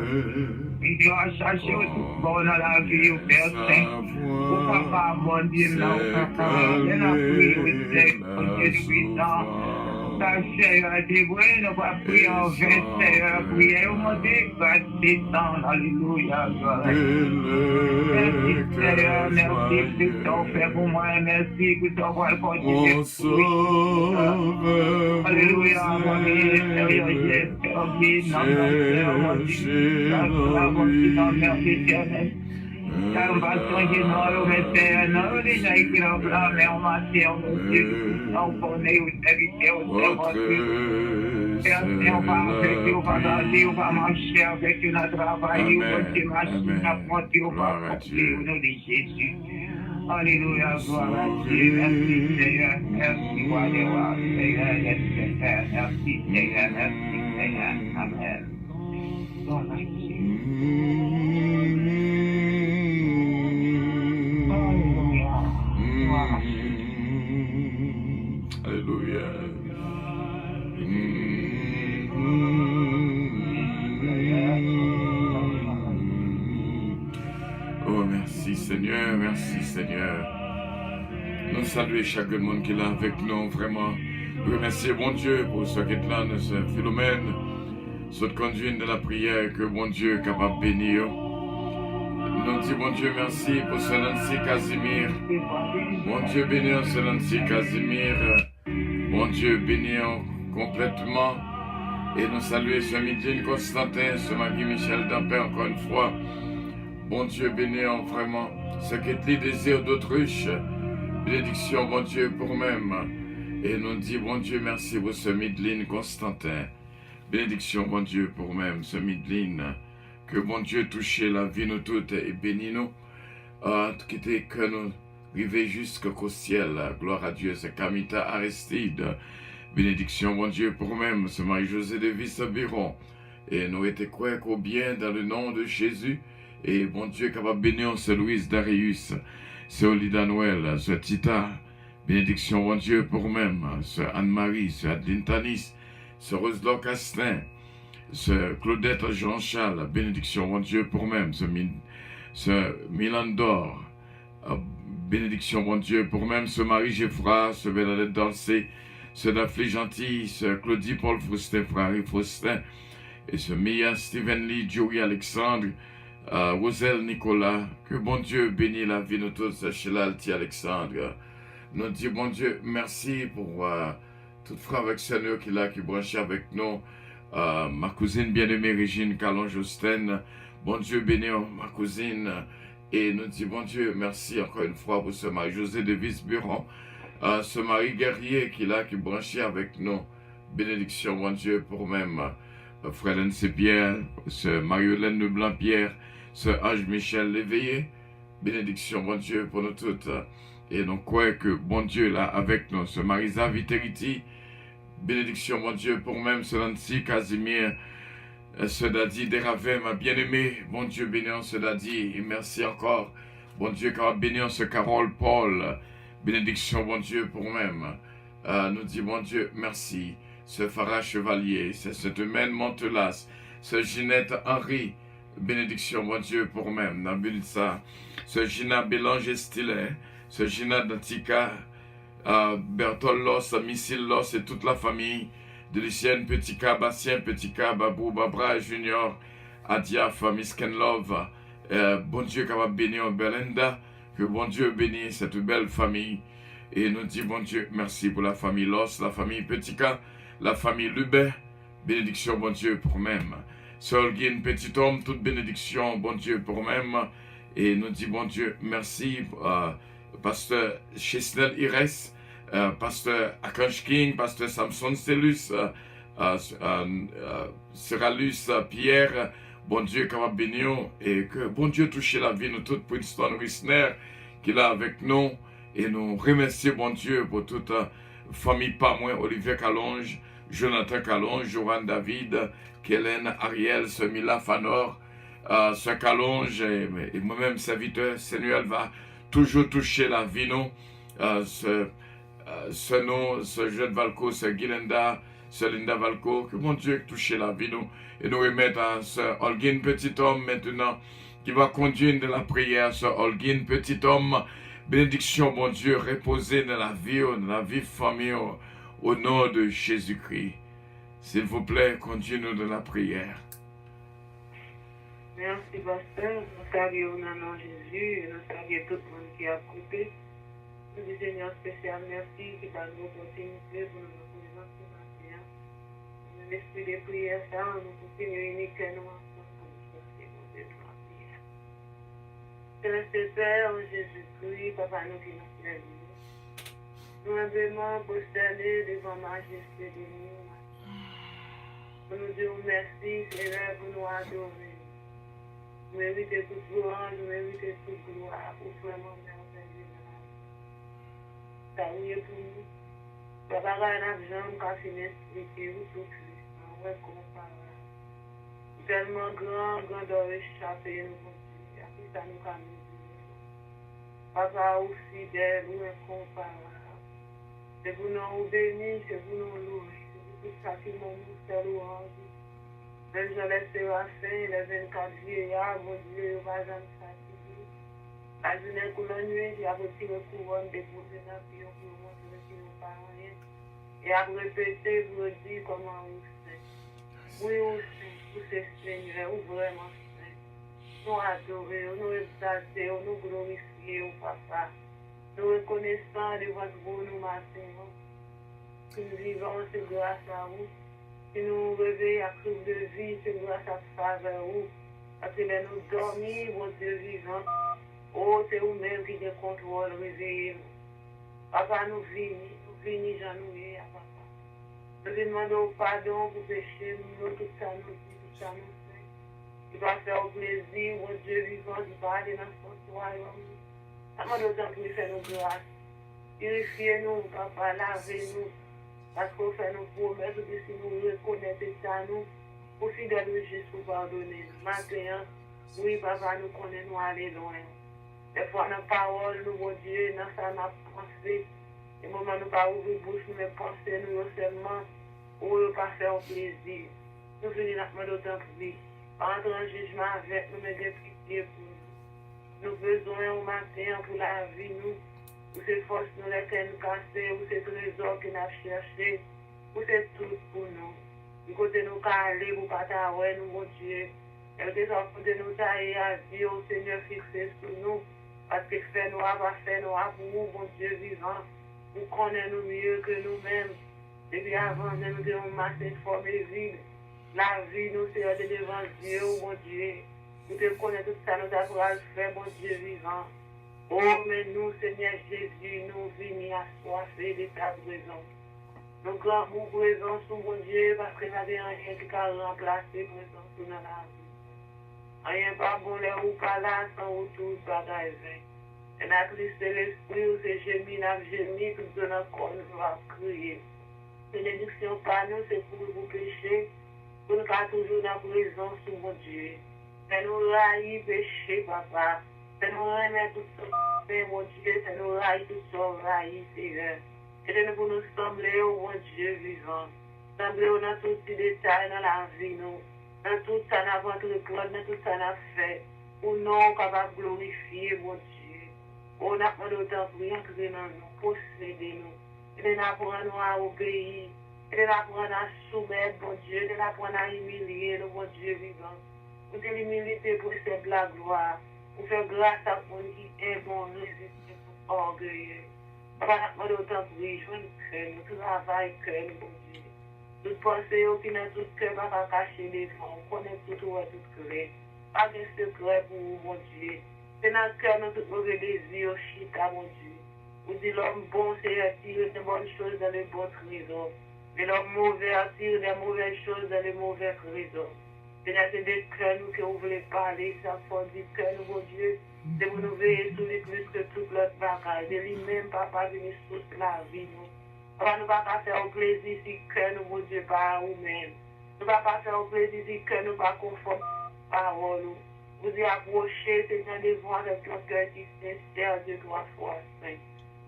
il doit chercher tout bon dans la vie au Père Saint. Pour papa, mon Dieu, non, papa, il a pris au Seigneur, mon Dieu puissant. Ta Seigneur, dévoué, nous va prier en vain, Seigneur, prier au mon Dieu, grâce descendre, alléluia, gloire. Merci, Seigneur, merci pour ton fait pour moi, merci pour ton voile continuer. Alléluia, mon Dieu, Seigneur, j'espère bien, non, Seigneur, mon Dieu, mon Dieu, non, merci, éternel. Salvation de nós, o Seigneur, não deixa que não blâme, o Mateus, o Dieu, não connaît o serviteur, o Seigneur, Seigneur, va avec, on va aller, on va marcher avec, on va travailler, on va marcher, on va porter, on va accomplir, au nom de Jésus. Alléluia, gloire à Dieu, merci Seigneur, merci, roi des rois, Seigneur, merci Seigneur, merci Seigneur, amen. Gloire à Dieu. Alléluia. Oh, merci Seigneur, merci Seigneur. Nous saluons chaque monde qui est là avec nous, vraiment. Remercier bon Dieu pour ce qui est là, notre Philomène, ce conduite de la prière, que bon Dieu est capable de bénir. Nous disons bon Dieu merci pour ce Nancy Casimir. Bon Dieu bénir ce Nancy Casimir. Bon Dieu bénir complètement. Et nous saluons ce Midine Constantin, ce Marie-Michel Dampé encore une fois. Bon Dieu bénir vraiment ce qui est le désir d'Autruche. Bénédiction bon Dieu pour même. Et nous disons bon Dieu merci pour ce Midline Constantin. Bénédiction bon Dieu pour même ce Midline. Que bon Dieu touche la vie nous toutes et bénit nous. Quitter que nous arrivions jusqu'au ciel. Gloire à Dieu, c'est Kamita Aristide. Bénédiction bon Dieu pour même, c'est Marie-Josée de Vissabiron. Et nous étions quoi qu'au bien dans le nom de Jésus. Et bon Dieu capable de bénir, c'est Louise Darius. C'est Olida Noël, c'est Tita. Bénédiction bon Dieu pour même, c'est Anne-Marie, c'est Adeline Tanis, c'est Roselot Castin. C'est Claudette Jean-Charles, bénédiction, mon Dieu, pour même, ce Milan d'Or, bénédiction, mon Dieu, pour même, ce Marie Geoffroy, ce Bernadette Dansé, ce Daphné Gentil, ce Claudie Paul Faustin, frère Faustin, et ce Mia Stephen Lee, Joey Alexandre, Roselle Nicolas, que bon Dieu bénisse la vie de tous, chez l'Alti Alexandre. Nous disons, bon Dieu, merci pour tout frère avec Seigneur qui est là, qui branche avec nous. Ma cousine bien-aimée Régine Calon-Josten, bon Dieu bénit ma cousine, et nous disons bon Dieu merci encore une fois pour ce Marie-Josée de Visburon, ce Marie guerrier qui est là, qui branché avec nous, bénédiction bon Dieu pour même, frère N.C. Pierre, ce Marie-Hélène Blanc-Pierre, ce Ange Michel Léveillé, bénédiction, bon Dieu, pour nous toutes. Et nous croyons que bon Dieu là avec nous, ce Marisa Viteriti, bénédiction, bon Dieu, pour même ce Nancy Casimir, ce Dadi Déravé, ma bien-aimée, bon Dieu, bénissons ce Dadi, et merci encore, bon Dieu, car bénissons ce Carole Paul, bénédiction, bon Dieu, pour même. Nous dit, bon Dieu, merci, ce Farah Chevalier, cette Mène Montelas, ce Ginette Henry, bénédiction, bon Dieu, pour même, Nabulsa, ce Gina Bélanger Stilet, ce Gina Datika, Bertollos, Missillos et toute la famille de Lucienne, Petit K, Bastien, Petit K, Babou, Babra, Junior, Adiaf, Miss Ken Love, bon Dieu, qui va bénir Belinda, que bon Dieu bénisse cette belle famille. Et nous dit, bon Dieu, merci pour la famille Los, la famille Petit K, la famille Lubet, bénédiction, bon Dieu, pour même. Solguin, Petit Homme, toute bénédiction, bon Dieu, pour même. Et nous dit, bon Dieu, merci, Pasteur Chesnel Ires, Pasteur Akanj King, Pasteur Samson Selus, Seralus Pierre, bon Dieu, qui va bénir, et que bon Dieu touche la vie de nous toutes, Princeton Wisner, qui est là avec nous, et nous remercions, bon Dieu, pour toute famille, pas moins, Olivier Calonge, Jonathan Calonge, Joran David, Kellen, Ariel, Semila Fanor, ce Calonge, et moi-même, serviteur, Seigneur, va toujours toucher la vie, nous, ce jeune Valco, ce Guilenda, ce Linda Valco, que mon Dieu touche la vie, nous, et nous remettre à ce Holguin Petit Homme maintenant, qui va conduire de la prière, ce Holguin Petit Homme, bénédiction, mon Dieu, reposer dans la vie famille, au nom de Jésus-Christ. S'il vous plaît, conduisez-nous de la prière. Merci, pasteur. Nous saluons au nom de Jésus. Nous saluons tout le monde qui a écouté. Nous disons Seigneur spécial merci qui va nous opportunité pour nous présenter matin. Nous l'esprit de prière, ça, nous continuons uniquement ensemble pour nous chercher nos Dieu de la prière. Céleste Père, Jésus-Christ, Papa, nous qui nous ciel, nous humblement prosternés devant majesté de nous. Pour nous dire merci, Seigneur, pour nous adorer. Vous méritez toute louange, vous méritez toute gloire, pour vraiment merveilleux dans la vie. Ça oui pour nous. Papa, n'a jamais qu'à finir expliquer ou tout Christ, ouais, comparable. Tellement grand doit échapper, nous continuons. Et puis ça nous a mis. Papa, ou fidèle, ou incomparable. C'est pour nous bénir, c'est pour nous louer. C'est pour tout ça qui nous fait louange. Même je laisse Séraphin, les 24 vieillards, mon Dieu, va jamais fatiguer. La journée pour la nuit, j'ai retiré le couronne, déposé dans le pion pour montrer qu'ils n'ont pas rien. Et à répéter, vous dire comment vous faites. Oui, vous c'est Seigneur, vous vraiment saint. Nous adorer, nous exalter, nous glorifier, papa. Nous reconnaissons de votre beau nous matin. Que nous vivons, c'est grâce à vous. Si nous réveillons à cause de vie, c'est grâce à faveur vous. Parce que nous dormir, mon Dieu vivant. Oh, c'est vous-même qui avez contrôle, réveillez-nous. Papa, nous venons, j'en nous y papa. Nous demandons pardon pour pécher, nous, tout ça nous dit, tout ça nous fait. Il va faire plaisir, mon Dieu vivant, de parler dans son royaume. Ça m'a d'autant plus fait nos grâces. Purifiez-nous, papa, lavez-nous. Parce qu'on fait nos promesses, que si nous reconnaissons ça, nous, pour fidèles juste pour pardonner. Maintenant, oui, papa, nous connaissons aller loin. Des fois, nos paroles, nous, mon Dieu, dans ça, nous pensé. Et moment, nous pas ouvrir bouche, nous penser, nous seulement, pour ne pas faire plaisir. Nous venons notre d'autant plus. Entre en jugement avec nous, mais des pitié pour nous. Nous besoin au matin pour la vie, nous. Ou c'est force nous lesquelles nous casser, ou c'est trésor qui nous cherché, ou c'est tout pour nous. Du côté nous caler, pour pas t'avoir, nous, mon Dieu. Et des enfants de nous tailler à Dieu, au Seigneur fixé sur nous. Parce que fait nous avoir fait nous pour vous, mon Dieu vivant. Nous connaissons mieux que nous-mêmes. Depuis avant, même nous devons marcher forme et vide. La vie, nous sera devant Dieu, mon Dieu. Nous te connaissons tout ça, nous avons fait, mon Dieu vivant. Oh, mais nous, Seigneur Jésus, nous venons assoiffés de ta présence. Nous clamons présence sur mon Dieu parce que nous n'avons rien qui a remplacé présence dans la vie. Rien pas bon, les ou pas là, sans retour, bagaille. Et la triste l'esprit, où c'est gémi, n'a gémi, tout de notre corps nous va crier. Bénédiction par nous, c'est pour vous pécher, pour nous pas toujours dans la prison sous mon Dieu. Fais-nous railler péché, papa. Fais-nous remettre tout ça, mon Dieu, fais-nous railler tout ça, railler, Seigneur. Aidez-nous pour nous sembler au mon Dieu vivant. Sembler dans tous les détails dans la vie, nous. Dans tout ça, dans votre reprendre, dans tout ça, dans fait. Pour nous, capable de glorifier, mon Dieu. On a pas d'autant pour entrer dans nous, posséder nous. Aidez-nous à apprendre à obéir. Aidez-nous à apprendre à soumettre, mon Dieu. Aidez-nous à apprendre à humilier, le mon Dieu vivant. Pour de l'humilité, pour cette la gloire. Pour faire grâce à mon qui est bon, résister, orgueilleux. Papa, nous d'autant pour y jouer le cœur, nous travaillons le cœur, mon Dieu. Toute pensée, qui n'a tout cœur, pas cacher les fonds, on connaît tout ou tout cœur. Pas de secret pour vous, mon Dieu. C'est dans le cœur, nous tout mauvais désir, chita, mon Dieu. Vous dites l'homme bon, c'est attirer de bonnes choses dans les bonnes trésors. Mais l'homme mauvais attire des mauvaises choses dans les mauvais trésors. C'est des cœurs nous que vous voulez parler, ça fait du cœur, mon Dieu. De vous nous veiller sur lui plus que toute l'autre bagaille. De lui-même, papa, venir sous la vie, nous. Papa, nous ne va pas faire au plaisir si cœur nous, mon Dieu, par nous-mêmes. Nous ne va pas faire au plaisir si cœur nous, pas conforme à la parole. Vous y approchez, Seigneur, devant avec notre cœur qui sincère, Dieu, 3 fois saint.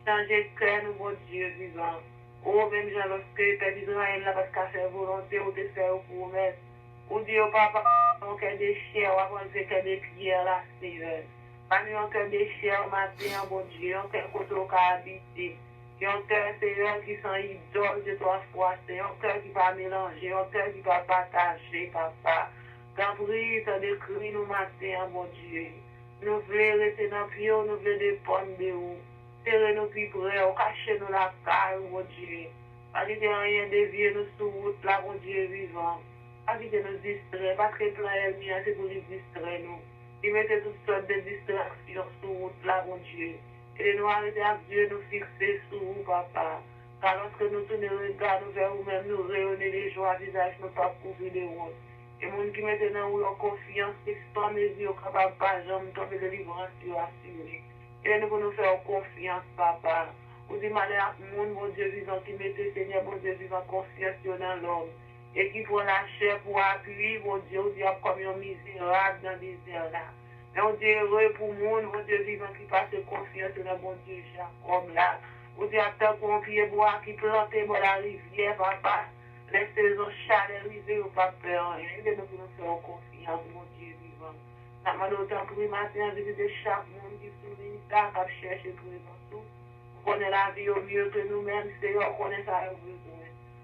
Changez le cœur, nous, mon Dieu, vivant. Oh, même Jean, lorsque le Père d'Israël, là, parce qu'à faire volonté, ou de faire pour mettre. Ou Dieu, papa, on cœur des chiens, ou avant de faire des pierres, là, Seigneur. Pas nous un cœur de chair matin, bon Dieu, un cœur côté au cas habité. Un cœur, Seigneur, qui sont idoles de 3 fois, c'est un cœur qui va mélanger, un cœur qui va partager, papa. Quand prie, t'as des cris nous matin, bon Dieu. Nous voulons rester dans le pied, nous voulons dépendre de vous. Serrez nous plus près, cachez nous la caille, bon Dieu. Pas dit rien dévier nous sur route, là, bon Dieu vivant. Pas dit nous distraire, parce que le plan est mien, c'est pour nous distraire, nous. Il mettait toutes sortes de distractions sur route là, mon Dieu. Et nous arrêter à Dieu, nous fixer sur vous, papa. Car lorsque nous tournons le regard vers vous-même, nous rayonnons les joies, visage, nous pas couvrir les hontes. Et mon qui maintenant ont leur confiance, fixant mes yeux, capables de pas jamais tomber de délivrance, assuré. Et nous pouvons nous faire confiance, papa. Vous dites, malheur à monde, mon Dieu vivant, qui mettez, Seigneur, mon Dieu vivant, confiance dans l'homme. Et qui prend la chair pour appuyer, mon Dieu, on dit comme un misérable dans les désert là. Mais on dit heureux pour le monde, mon Dieu vivant, qui passe confiance dans mon Dieu Jacob là. On dit attends qu'on pied bois qui plante dans la rivière, papa. Les saisons chaleurisées, on pas peur rien. Et nous pouvons faire confiance, mon Dieu vivant. Nous avons autant pour le matin, visiter chaque monde qui sourit, ça, qui cherche pour les tout. On connaît la vie au mieux que nous-mêmes, c'est on connaît ça au besoin.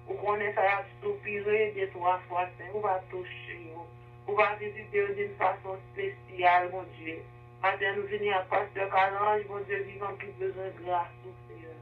On connaît ça à soupirer des 3 fois saint, on va toucher, on va visiter d'une façon spéciale, mon Dieu. Maintenant, nous venons à Pasteur Calange, mon Dieu vivant, qui besoin de grâce, tout Seigneur.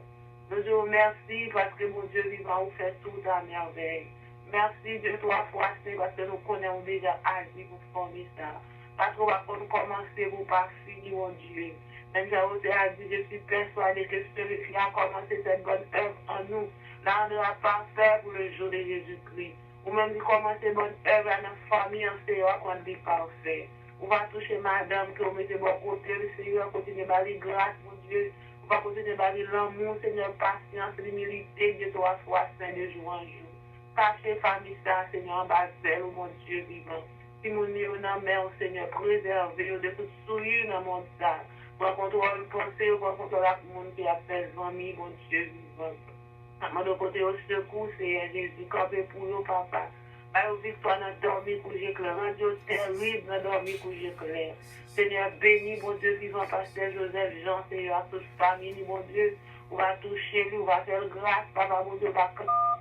Nous vous remercions parce que mon Dieu vivant, vous fait tout à merveille. Merci Dieu 3 fois saint, parce que nous connaissons déjà agi pour former ça. Parce qu'on va commencer, vous pas finir, mon Dieu. Même si vous avez dit, je suis persuadé que celui qui a commencé cette bonne œuvre en nous, là, on ne va pas faire pour le jour de Jésus-Christ. Ou même si commencer bonne œuvre à notre famille, on sait qu'on dit parfait. On va toucher madame, que vous mettez bon côté, le Seigneur continue à donner grâce, mon Dieu. On va continuer à donner l'amour, Seigneur, patience, l'humilité, Dieu 3 fois saint de jour en jour. Cachez famille ça, Seigneur, en bas de mon Dieu vivant. Si mon Dieu, on en met, Seigneur, préservé de toute souillure dans mon monde. Pour contrôler le pensée, pour contrôler le monde qui a fait 20 000, mon Dieu vivant. Maman de côté au secours, c'est Jésus, campé pour nous, papa. Par victoire dans dormir pour j'éclaire, radio terrible dans dormir pour j'éclaire. Seigneur, béni, mon Dieu, vivant, pasteur Joseph, Jean, Seigneur, à toute famille, mon Dieu. On va toucher lui, on va faire grâce, papa, mon Dieu, pas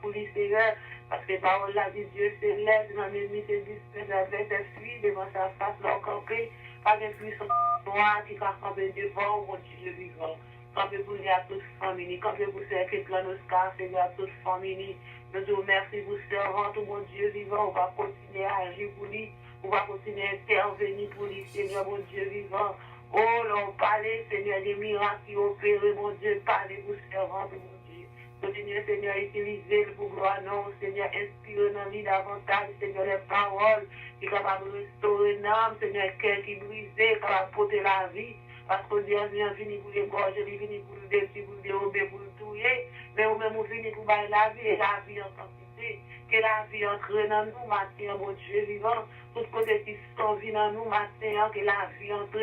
pour lui, Seigneur. Parce que parole là dit Dieu s'élève, l'ennemi se disperse avec ses fuites devant sa face, leur camper, pas de puissance noire qui va camper devant, mon Dieu vivant. Campez pour à toute famille, campez pour cercle plan Oscar, Seigneur, à toute famille. Nous vous remercions pour servant, tout mon Dieu vivant, on va continuer à agir pour lui, on va continuer à intervenir pour lui, Seigneur, mon Dieu vivant. Oh, l'on parlait, Seigneur, des miracles qui opèrent, mon Dieu, parlez pour servant, mon Dieu. Continue, Seigneur, à utiliser pour gloire, non, Seigneur, inspire dans lui davantage, Seigneur, les paroles qui sont capables de restaurer l'âme, Seigneur, cœur qui brisé, capable de porter la vie. Parce que Dieu vient venir pour les gorges, il vient pour le détruire, pour le dérober, pour le tuer. Mais au même vient pour bailler la vie, et la vie en quantité. Que la vie entre dans nous, matin, mon Dieu vivant. Tout côté qui sont venus dans nous, matin, que la vie entre,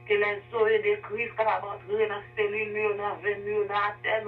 que les oreilles de Christ capables d'entrer dans les cellules, dans les veines, dans la terre,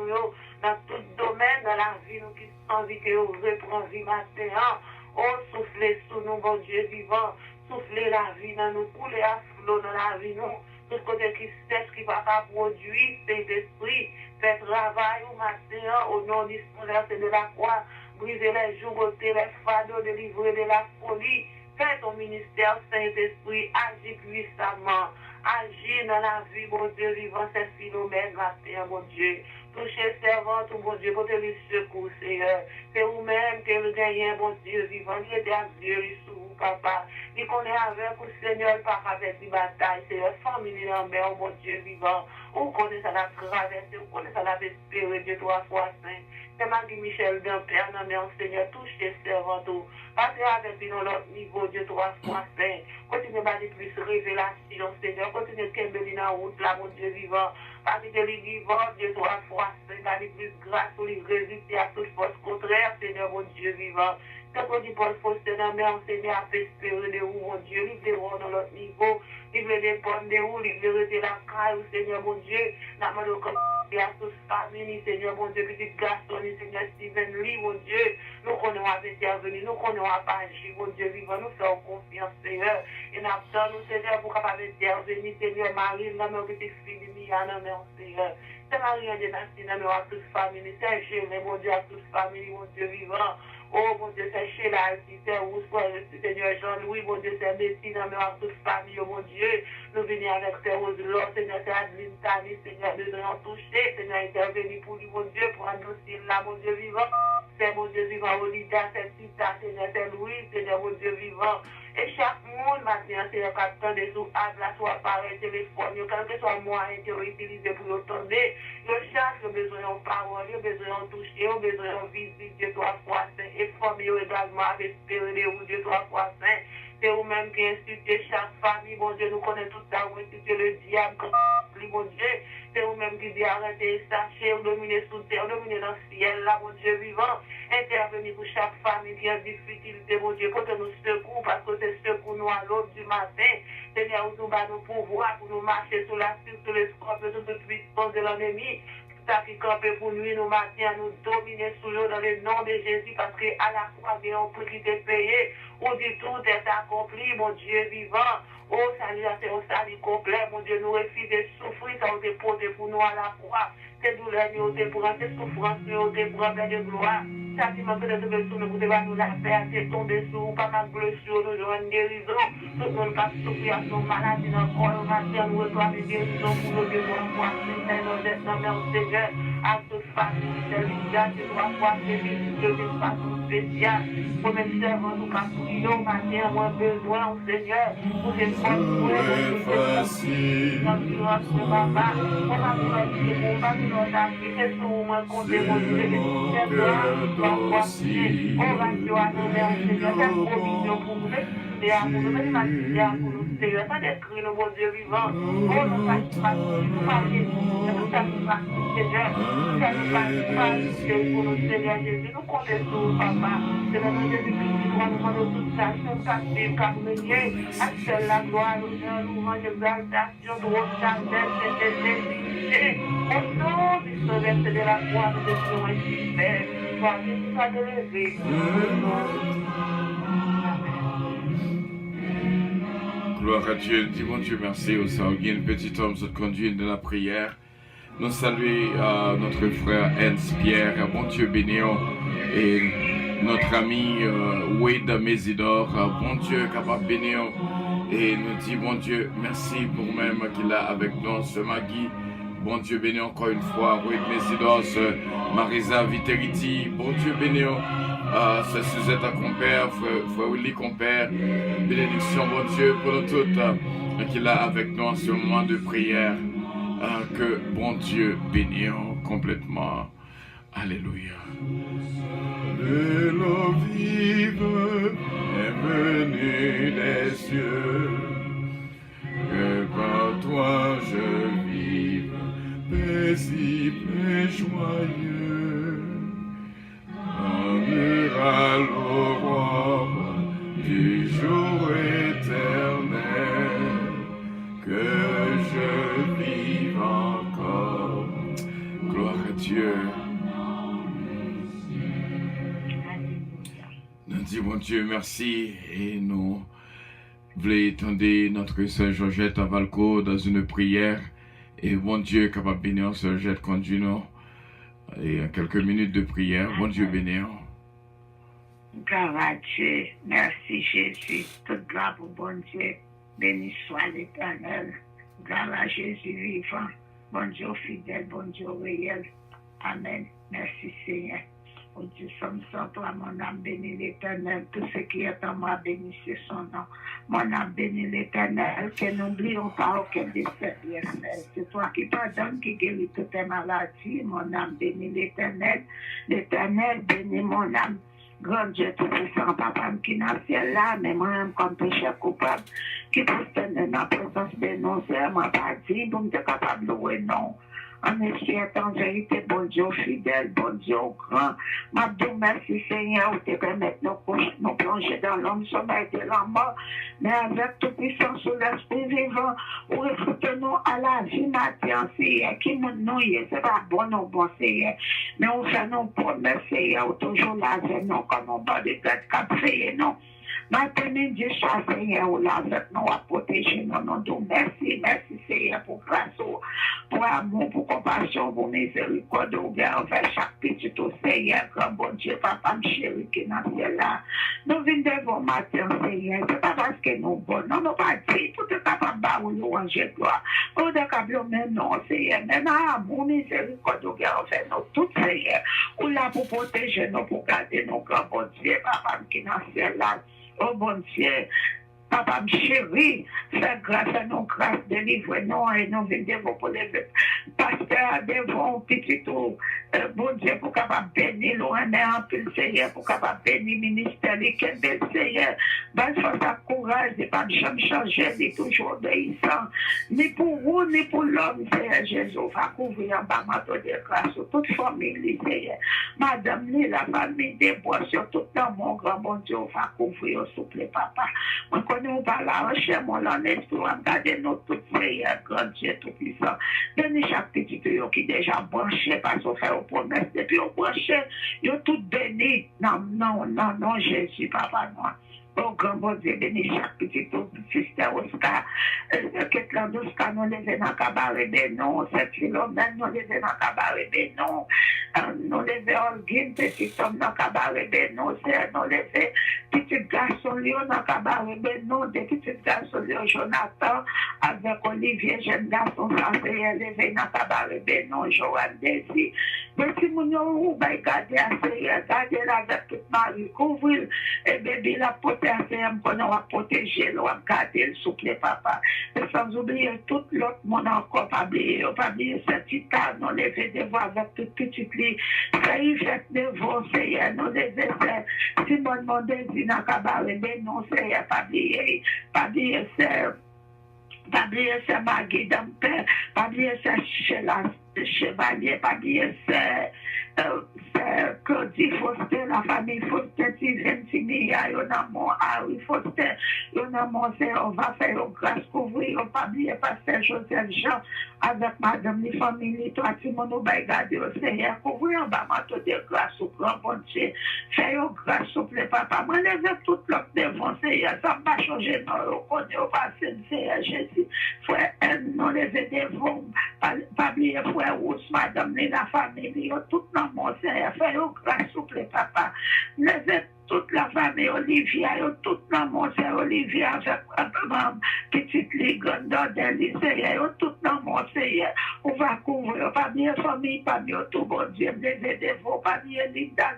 dans tout domaine, dans la vie, nous qui sont vie, que nous reprenons vie matin. Oh, soufflez sous nous, mon Dieu vivant. Soufflez la vie dans nous, couler à flot dans la vie, nous. Tout côté qui sèche, qui va pas produire, Saint-Esprit, fait travail au matin, au nom du Seigneur, c'est de la croix, briser les jours, ôter les fardeaux, délivrer de la folie. Fais ton ministère, Saint-Esprit, agis puissamment, agis dans la vie, mon Dieu, vivant ces Philomènes, matin, mon Dieu. Touchez servant, tout mon Dieu, pour te le secours, Seigneur. C'est vous-même que le gagnez, mon Dieu, vivant. Il est à Dieu, il sous vous, papa. Il connaît avec vous, Seigneur, pas avec des batailles, Seigneur. Famille en mer, mon Dieu, vivant. Vous connaissez ça la traversée, vous connaissez ça la espérée, Dieu, 3 fois saint. C'est Marie-Michel d'un Père, non, mais Seigneur, touche tes servants, tout. Passez avec lui dans l'autre niveau, Dieu, 3 fois saint. Continuez à donner plus révélation, Seigneur. Continuez à camber dans la route, là, mon Dieu, vivant. Parce que les vivants, Dieu, 3 fois saint. Donner plus grâce pour les résister à toute force contraire, Seigneur, mon Dieu, vivant. C'est qu'on dit Paul Faustin, mais Seigneur, a fait espérer de vous, mon Dieu, livrez-vous dans l'autre niveau, livrez des pommes de vous, livrez de la caille, Seigneur, mon Dieu, n'a pas de et à toute famille, Seigneur, mon Dieu, petit garçon, Seigneur, Steven Lee, mon Dieu, nous connaissons à intervenir, nous connaissons à agir, mon Dieu, vivant, nous faisons confiance, Seigneur, et nous attendons, Seigneur, pour capable intervenir, Seigneur, Marie, la mère petite fille de Miana, Seigneur, c'est Marie, de Nassina, à toute famille, c'est Jérémy, mon Dieu, à toute famille, mon Dieu, vivant. Oh mon Dieu, c'est chez la c'est Rousseau, Seigneur Jean-Louis, mon Dieu, c'est Messine, à toute famille, mon Dieu. Nous venons avec ces roses-là, Seigneur, c'est Adeline Tani, Seigneur, de nous toucher, Seigneur, intervenir pour lui, mon Dieu, pour annoncer là, mon Dieu vivant. C'est mon Dieu vivant, Olida, c'est Tita, Seigneur, c'est Louis, Seigneur, mon Dieu vivant. Et chaque monde, maintenant, Seigneur, quand des sous là, soit par téléphone, quel que soit le moyen que vous utilisez pour l'entendre, le chaque a besoin de parole, il a besoin de toucher, il a besoin de visiter, Dieu, 3 fois saint, et famille également avec espérer de vous, Dieu, 3 fois saint. C'est vous-même qui instituez chaque famille, mon Dieu, nous connaissons tout ça, vous instituez le diable, mon Dieu. C'est vous-même qui dit arrêtez, sachez, vous dominez sous terre, vous dominez dans le ciel, là, mon Dieu vivant. Intervenez pour chaque famille qui a en difficulté, mon Dieu, pour que nous secours, parce que c'est secours nous à l'aube du matin. Seigneur, vous nous bat nos pouvoirs pour nous marcher sur la cible, sur les scorpions, sur toute puissance de l'ennemi. Ça qui campait pour nous, nous matin, nous dominer sous l'eau dans le nom de Jésus, parce qu'à la croix, il y a un prix qui est payé. On dit tout est accompli, mon Dieu vivant. Oh, salut, c'est un salut complet, mon Dieu, nous refusons de souffrir, ça a été porté pour nous à la croix. Ces douleurs, nous ont été pour ces souffrances, nous ont été pour plein de gloire. Ça qui manque de tomber sur nous, pour nous la paix, c'est tomber sur nous, pas mal blessure, nous avons une guérison. Tout le monde qui souffre à son maladie dans le corps, au matin, nous reçoivons une guérison pour nos besoins, pour nous, Seigneur, à toute famille, c'est l'usage de trois fois, c'est de façon spéciale. Pour mes servants, nous pas prier au matin, moins besoin, au Seigneur, pour les forces, pour les facile. La gloire, l'honneur, louange, exaltation, droiture, c'est au nom du Sauveur de la croix, nous étions ainsi faits. Sois béni, sois élevé. Gloire à Dieu, dis mon Dieu merci au Saougine, petit homme, se conduit de la prière. Nous saluons notre frère Hans Pierre, bon Dieu bénissons, et notre ami Wade Mésidor, bon Dieu capable de bénir. Et nous dit, bon Dieu, merci pour même qu'il a avec nous ce Magui. Bon Dieu béni encore une fois, Wade Mésidor, Marisa Viteriti, bon Dieu béni, ce Suzette à compère, frère Willy compère, bénédiction, bon Dieu, pour nous toutes, qu'il a avec nous en ce moment de prière, que bon Dieu bénisse complètement. Alléluia. De l'eau vive est venue des cieux, que par toi je vive, paisible et joyeux. À l'aurore du jour éternel, que je vive encore. Gloire à Dieu. Nous disons Dieu merci et nous voulons étendre notre sœur Georgette à Valco dans une prière et bon Dieu capable de bénir sœur Georgette conduit nous et en quelques minutes de prière. Bon Dieu bénir. Gloire à Dieu. Merci Jésus. Toute gloire pour bon Dieu. Béni soit l'Éternel. Gloire à Jésus vivant. Bon Dieu fidèle, bon Dieu réel. Amen. Merci Seigneur. Oh Dieu, somme sans toi, mon âme bénit l'Éternel. Tout ce qui est en moi, bénissez son nom. Mon âme bénit l'Éternel. Que n'oublions pas aucun de ses bienfaits. C'est toi qui pardonnes, qui guérit toutes tes maladies. Mon âme bénit l'Éternel. L'Éternel bénit mon âme. Grand Dieu tout-puissant, papa, qui n'a pas ciel là, mais moi-même comme pécheur coupable, qui peut se tenir dans la présence de nous, c'est moi pas dit, pour me capable de louer non. En effet, en vérité, bon Dieu fidèle, bon Dieu grand. M'abdou, merci Seigneur, où te permettre nous plonger dans l'homme sommeil de la mort, mais avec toute puissance sur l'esprit vivant, où reflète-nous à la vie matière, Seigneur, qui nous nouille, c'est pas bon ou bon Seigneur, mais on fait nos promesses, Seigneur, où toujours là avec nous, comme on va de God, cap non. Maintenant, Dieu soit Seigneur, ou là avec nous, à protéger nous, nous merci, merci Seigneur, pour grâce, pour amour, pour compassion, pour miséricorde, ou bien envers chaque petit au Seigneur, grand bon Dieu, papa, chéri, qui est dans ce là. Nous venons devant matin, Seigneur, c'est pas parce que nous bon, non, nous pas dit, pour être capable de nous louanger gloire, pour être capable de non, Seigneur, même amour, miséricorde, ou bien envers nous, tout Seigneur, ou là pour protéger nous, pour garder nous, grand bon Dieu, papa, qui est dans ce là. Oh bon Dieu, papa chéri, fais grâce à nos grâces, délivre-nous et nous venons pour les pasteurs devant petit tout. Bon Dieu, pour capable bénir loin en plus Seigneur, pour capable bénir ministère, quel bel Seigneur. Bonne force à courage, et pas de changer, ni toujours obéissant, ni pour vous, ni pour l'homme, Seigneur Jésus, va couvrir en bas de grâce sur toute famille, Seigneur. Madame, ni la famille des bois, sur tout dans mon grand bon Dieu, va couvrir, s'il vous plaît, papa. On connaît pas la recherche, mon l'honnête, pour regarder nos tout Seigneur, grand Dieu tout-puissant. Bénis chaque petit qui est déjà branché, parce qu'on fait aux promesses, depuis au branché, ils ont tout béni. Non, Jésus, papa, non. Oh, grand bon Dieu, bénis chaque petit sister Oscar. Que l'Oscar nous lève dans le cabaret, non. Cette Philomène nous lève dans le cabaret, non. Nous lève Olguine, petit homme dans le cabaret, non. Nous lève petit garçon Léon dans le cabaret, non. Des petits garçons Léon Jonathan, avec Olivier, jeune garçon français, levé dans le cabaret, non. Joanne Désir. Mais si nous nous regardez garder avec toute Marie, couvrir, et bébé la protéger, qu'on va protéger, on va garder, s'il vous plaît, papa. Et sans oublier tout l'autre monde encore, pas oublier cette petite âme, nous lever devant avec toute petite lit, ça y fait devant, Seigneur, nous lever, Simone Mondesi, dans le cabaret, mais non, Seigneur, pas oublier, c'est Magui Dampé, pas oublier c'est Chevalier, pas oublier c'est Claudie Foster, la famille Foster, Tivine, Timia, Yonamon, Harry Foster, Yonamon, on va faire une grâce couvrir, on pas oublier pasteur Joseph Jean, avec madame, les familles, toi, Timon, on va garder au Seigneur, couvrir, on va mettre des grâces au grand bon Dieu, faire une grâce, s'il vous plaît, papa, moi, levez toute l'autre devant, Seigneur, ça ne va pas changer, non, on connaît, on va faire, Seigneur Jésus, frère, non, levez devant, pas oublier, frère Rousse, madame, la famille, tout le monde, Seigneur, fais une grâce, s'il vous plaît, papa, levez toute la famille Olivia, tout le monde, c'est Olivia avec petite ligue dans des lycées, tout le monde, c'est on va couvrir, pas bien famille, pas bien tout bon Dieu, lever des veaux, pas bien Linda,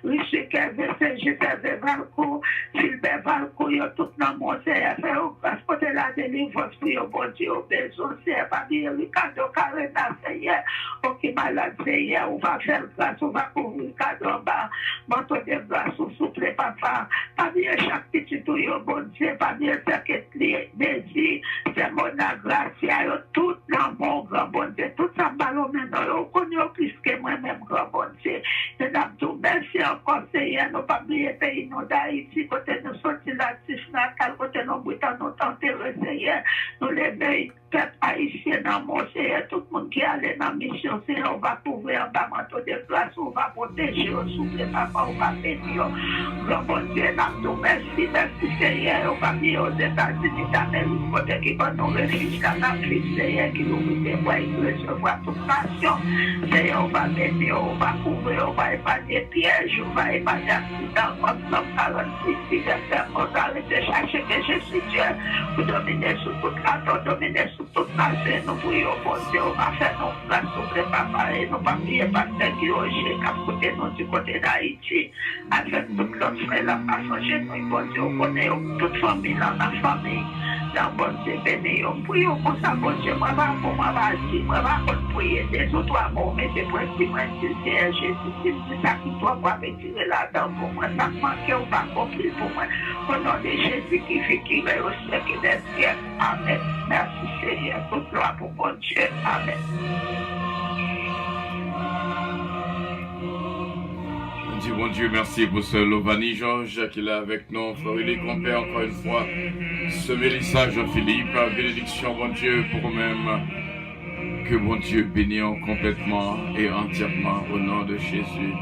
Richie Kevin, Saint-Gilles, Valco, Philbert Valco, tout le monde, c'est faire une grâce, côté la délivrance, pour bon Dieu, besoin, c'est pas bien Ricardo Carena, Seigneur. Ok, malade, Seigneur, on va faire grâce, on va couvrir Ricardo en bas. Manteau de grâce, on souffle, papa. Pas bien chaque petit tout, bon Dieu, pas bien faire que désir, c'est mon grâce, tout dans mon grand bon Dieu, tout ça ballon maintenant, on connaît plus que moi-même, grand bon Dieu. Et nous merci encore, Seigneur, nous pas oublier pays, nous d'Haïti, côté nous sortir là, côté nous bouton, nous tenter, Seigneur, nous lever, peuple haïtien dans mon Seigneur, tout le monde qui allait dans la mission, Seigneur, on va couvrir un bas manteau de grâce, on va protéger, on souffle, papa, on va bénir, grand bon Dieu, nous merci, merci, Seigneur, on va bien aux États-Unis d'Amérique, côté qui va nous réfugier en Afrique, Seigneur, qui nous dévoie, recevoir toute nation, Seigneur, on va bénir, on va couvrir, on va épargner pièges, on va épargner accidents, comme Somme 46, si verset, on va arrêter chercher que je suis Dieu, pour dominer sur toute la terre, dominer sur toute la terre, nous prions pour Dieu, on va faire nos grâces sur les papas, et nous pas prier par ceux qui ont jeté, qu'à côté nous du côté d'Haïti, avec toute l'autre frère, la façon, chez nous, bon Dieu, on connaît toute famille, dans la famille, dans bon Dieu, béni, on prie pour ça, bon Dieu, moi, va pour moi, va dire, moi, va pour prier, des autres amours, mais des points qui m'ont dit, c'est Jésus, c'est ça qui doit pas retirer là-dedans pour moi, ça manque, on va compris pour moi, au nom de Jésus qui fait qu'il est au siècle des siècles, amen. Merci Seigneur, toute gloire pour bon Dieu, amen. Bon Dieu, merci pour ce Lovani Georges qui est là avec nous, frère et compère encore une fois. Ce Mélissa Jean-Philippe, bénédiction, bon Dieu, pour vous-même. Que bon Dieu bénisse complètement et entièrement au nom de Jésus.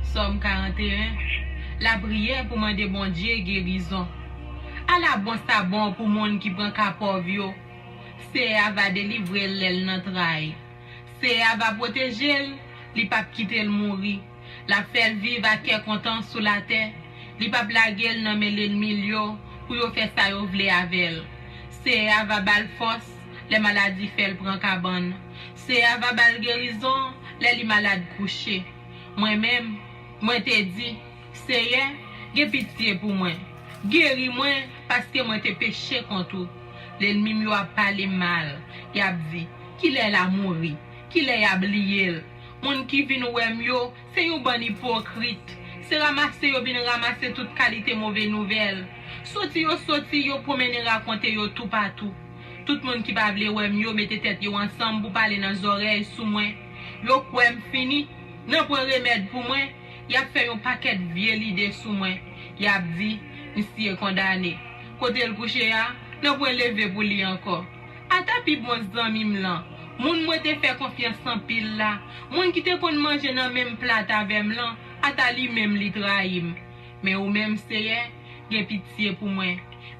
Somme 41. La prière pour demander bon Dieu guérison. À la bon sabon pour monde qui prend capovio. C'est va délivrer l'elle dans trail. C'est va protéger, li pas quitter le mourir. La faire vivre à cœur content sous la terre. Li pas blaguer dans l'ennemi yo pour yo faire ça yo vle avec. C'est va bal force, les maladies fait prend cabane. C'est va bal guérison, les malades couché. Moi-même, moi te dit, Seigneur, ge pitié pour moi. Guéris-moi parce que moi te péché contre. L'ennemi m'a parlé mal. Il a dit qu'il est la mourir, qu'il est oublié. Mon qui vient ouem yo, c'est un bon hypocrite. C'est ramasser yo vient ramasser toute qualité mauvaise nouvelle. Sorti yo promener raconter yo tout partout. Tout le monde qui va vle ouem yo mette tête yo ensemble pour parler dans les oreilles sous moi. Yo ouem fini, non pour remède pour moi. Il a fait un paquet de vieilles idées sous moi. Il a dit ici est condamné. Côté le coucher a, non pour lever pour lui encore. Ata pi bon zanmim lan. Moun moi te fait confiance en pile là. Moun qui te kon manger dans même plat avec lan, ata li même li trahim. Mais ou même Seigneur, gen pitié pour moi.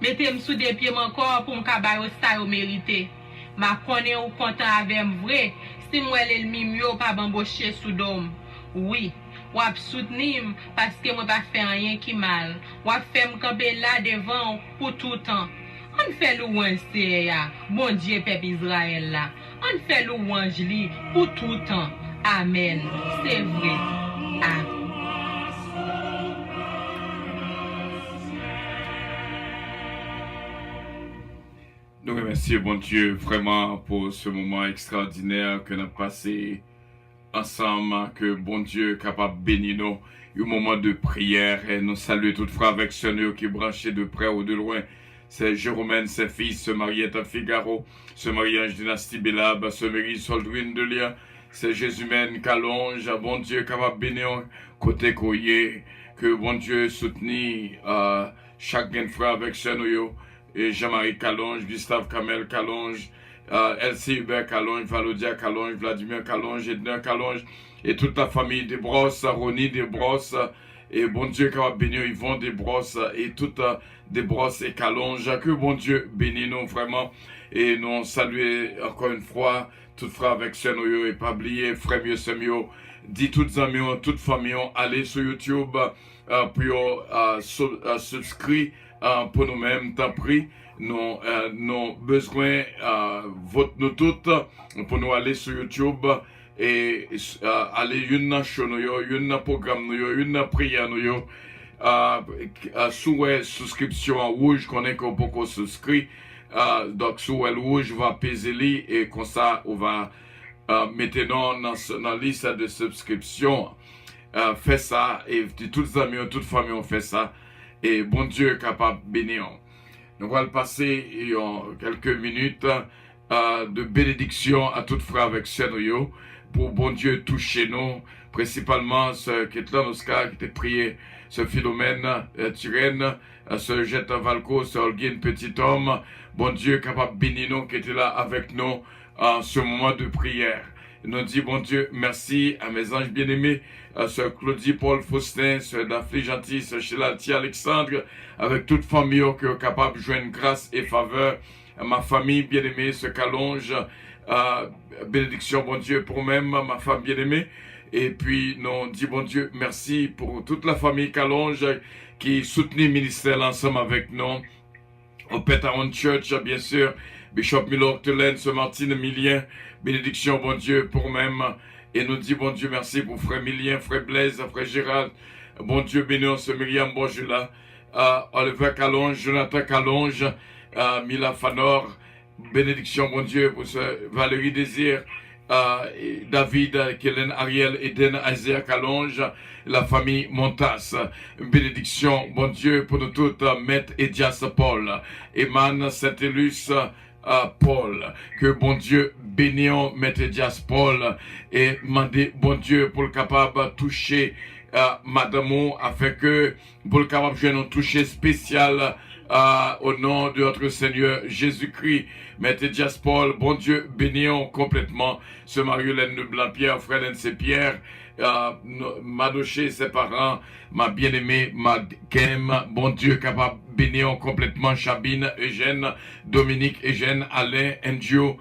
Mettez-moi sous des pieds mon corps pour m'kabay au ça au mérité. Ma connaît ou content avec vrai. Si moi l'ennemi mio pas bambocher sous dôme. Oui. Wap soutenir parce que moi pas fait rien qui mal. Wap fait me camper là devant pour tout temps. On fait louange Seigneur, bon Dieu peuple Israël là. On fait louange li pour tout temps. Amen. C'est vrai. Amen. Nous remercions bon Dieu vraiment pour ce moment extraordinaire que nous avons passé ensemble, que bon Dieu est capable de bénir nous. Un moment de prière et nous saluons toutefois avec ce nœud qui est branché de près ou de loin. C'est Jérôme, ses fils, se Mariette Figaro, ce mariage dynastie Bélab, ce Mairie Soldwin de Lia, c'est Jésus-Men Calonge, bon Dieu capable de bénir côté courrier, que bon Dieu soutenir chaque frère avec ce nœud, et Jean-Marie Calonge, Gustave Kamel Calonge, Elsie Hubert Calonge, Valodia Calonge, Vladimir Calonge, Edna Calonge, et toute la famille des Brosses, Ronnie des Brosses, et bon Dieu capable de bénir Yvon des Brosses, et toutes des Brosses et Calonge, que bon Dieu bénisse nous vraiment, et nous saluer encore une fois, tout frère avec ce noyau, et pas oublier frère mieux c'est mieux, dit toutes amis, toute famille, allez sur YouTube, pour subscrire pour nous-mêmes, t'en prie. Nous avons besoin, vote nous toutes pour nous aller sur YouTube et aller une show nous yo, une programme nous yo, une prière nous yo, sous souscription en rouge qu'on est beaucoup souscrit, donc sous elle rouge va peser li et comme ça on va maintenant dans la liste de subscription. Fait ça et toutes les amis, toutes les familles ont fait ça et bon Dieu est capable de bénir. Nous allons passer en quelques minutes de bénédiction à toutes frères avec Seigneur pour bon Dieu toucher nous, principalement ce qui est là, Oscar, qui était prié, ce Philomène, Tyrène, ce Jette Valco, ce Holguin, petit homme, bon Dieu capable de bénir nous, qui était là avec nous en ce moment de prière. Nous dit bon Dieu, merci à mes anges bien-aimés, Sœur Claudie Paul Faustin, Sœur Daphné Gentil, Sœur Chélati Alexandre, avec toute famille qui est capable de joindre grâce et faveur, ma famille bien-aimée, Sœur Calonge, bénédiction bon Dieu pour même, ma femme bien-aimée, et puis nous dit bon Dieu, merci pour toute la famille Calonge qui soutenait le ministère ensemble avec nous, au Pétaron Church bien sûr, Bishop Milo Telen, Sœur Martine Emilien, bénédiction bon Dieu pour même. Et nous dit bon Dieu merci pour frère Milien, frère Blaise, frère Gérald. Bon Dieu bénisse ce Myriam Bonjula, Oliver Calonge, Jonathan Calonge, Mila Fanor. Bénédiction bon Dieu pour ce Valérie Désir, David, Kellen Ariel, Eden, Isaiah Calonge, la famille Montas. Bénédiction bon Dieu pour nous toutes, Maître Edias Paul, Eman Saint-Élus, Paul, que bon Dieu bénisse Maître Dias Paul et demander bon Dieu pour le capable de toucher Madame afin que pour le capable de nous toucher spécial au nom de notre Seigneur Jésus-Christ. Maître Dias Paul, bon Dieu bénisse complètement ce Marie-Hélène de Blanc-Pierre, frère N.C. Pierre, Madoché, ses parents, ma bien-aimée, ma Kem, bon Dieu capable de bénir complètement Chabine, Eugène, Dominique, Eugène, Alain, Andrew,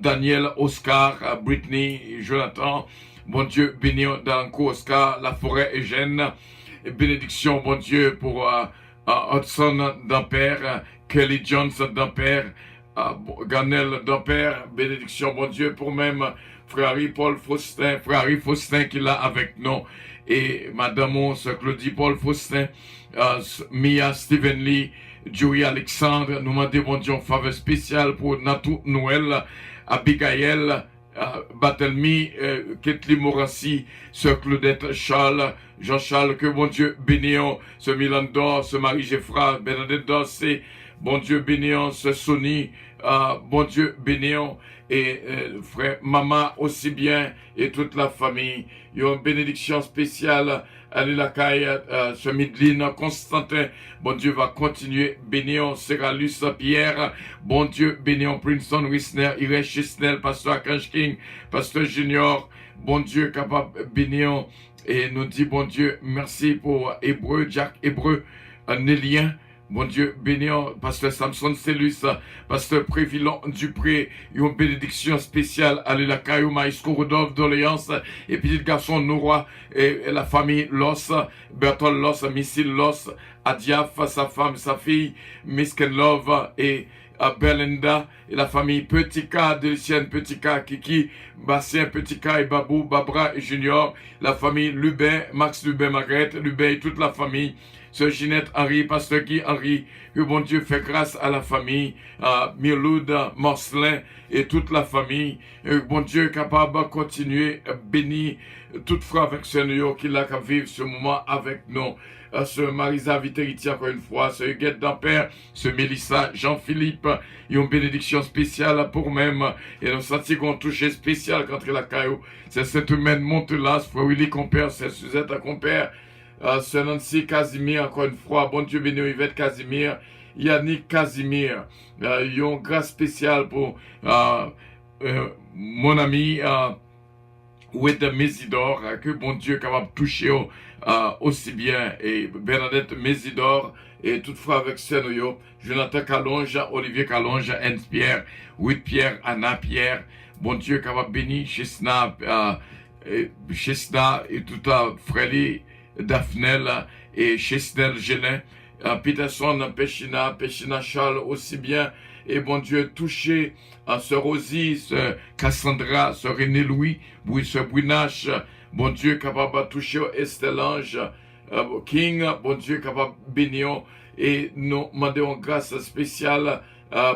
Daniel, Oscar, Brittany, Jonathan, bon Dieu bénir Danko, Oscar, La Forêt, Eugène, et bénédiction, bon Dieu pour Hudson d'Ampère, Kelly Jones d'Ampère, Ganel d'Ampère, bénédiction, bon Dieu pour même frère Harry Paul Faustin, frère Harry Faustin qui est là avec nous, et madame Sœur Claudie Paul Faustin, Mia Stephen Lee, Joey Alexandre, nous demandons bon Dieu une faveur spéciale pour Natou Noël, Abigail, Batelmi, Ketli Morassi, Sœur Claudette Charles, Jean-Charles, que bon Dieu bénisse, ce Milan d'Or, ce Marie Geffra, Bernadette Dorsey, bon Dieu bénisse, ce Sony, bon Dieu bénisse, et frère, maman aussi bien, et toute la famille. Il y a une bénédiction spéciale à l'Ilacaille, ce Midline, Constantin. Bon Dieu va continuer. Bénéon, Seralus, Pierre. Bon Dieu, bénéon, Princeton, Wisner, Irène Chisnel, Pasteur Akanj King, Pasteur Junior. Bon Dieu, capable, bénéon. Et nous dit, bon Dieu, merci pour Hébreu, Jack Hébreu, Nélien. Bon Dieu, bénissons, Pasteur Samson Cellus, Pasteur Prévilon Dupré, une bénédiction spéciale à la Caillou Maïsco Rodolphe d'Orléans, et petit garçon Noroy, et la famille Loss, Bertol Loss, Missile Loss, Adiaf, sa femme, sa fille, Misken Love, et Belinda, et la famille Petit K, Delicienne Petit K, Kiki, Bastien Petit K, et Babou, Babra et Junior, la famille Lubin, Max Lubin, Margrethe, Lubin et toute la famille, Sœur Ginette Henri, Pasteur Guy Henri, que bon Dieu fait grâce à la famille, Mirloud, Morcelin et toute la famille. Et bon Dieu est capable de continuer à bénir toute frère avec Seigneur qui l'a qu'à vivre ce moment avec nous. Ce Marisa Viteriti encore une fois, ce Huguette d'Ampère, ce Mélissa, Jean-Philippe, et une bénédiction spéciale pour même, et nous sentons qu'on touche spécial contre la caillou. C'est cette humaine Montelas, frère Willy Compère, c'est Suzette à Compère, Sœur Nancy Casimir, encore une fois, bon Dieu béni Yvette Casimir, Yannick Casimir, une grâce spéciale pour mon ami Oued Mésidor, que bon Dieu est capable de toucher aussi bien, et Bernadette Mésidor, et toutefois avec Senoyo, Jonathan Calonge, Olivier Calonge, Hens Pierre, Oued Pierre, Anna Pierre, bon Dieu est capable de bénir Chesna et tout à Frélie, Daphnel et Chesnel Gélin, Peterson, Pechina Charles aussi bien, Et bon Dieu, touchez Sœur Rosie, Sœur Cassandra, Sœur René Louis, Sœur Brinache, bon Dieu, capable de toucher Estelange, King, bon Dieu, capable de bénir. Et nous demandons grâce spéciale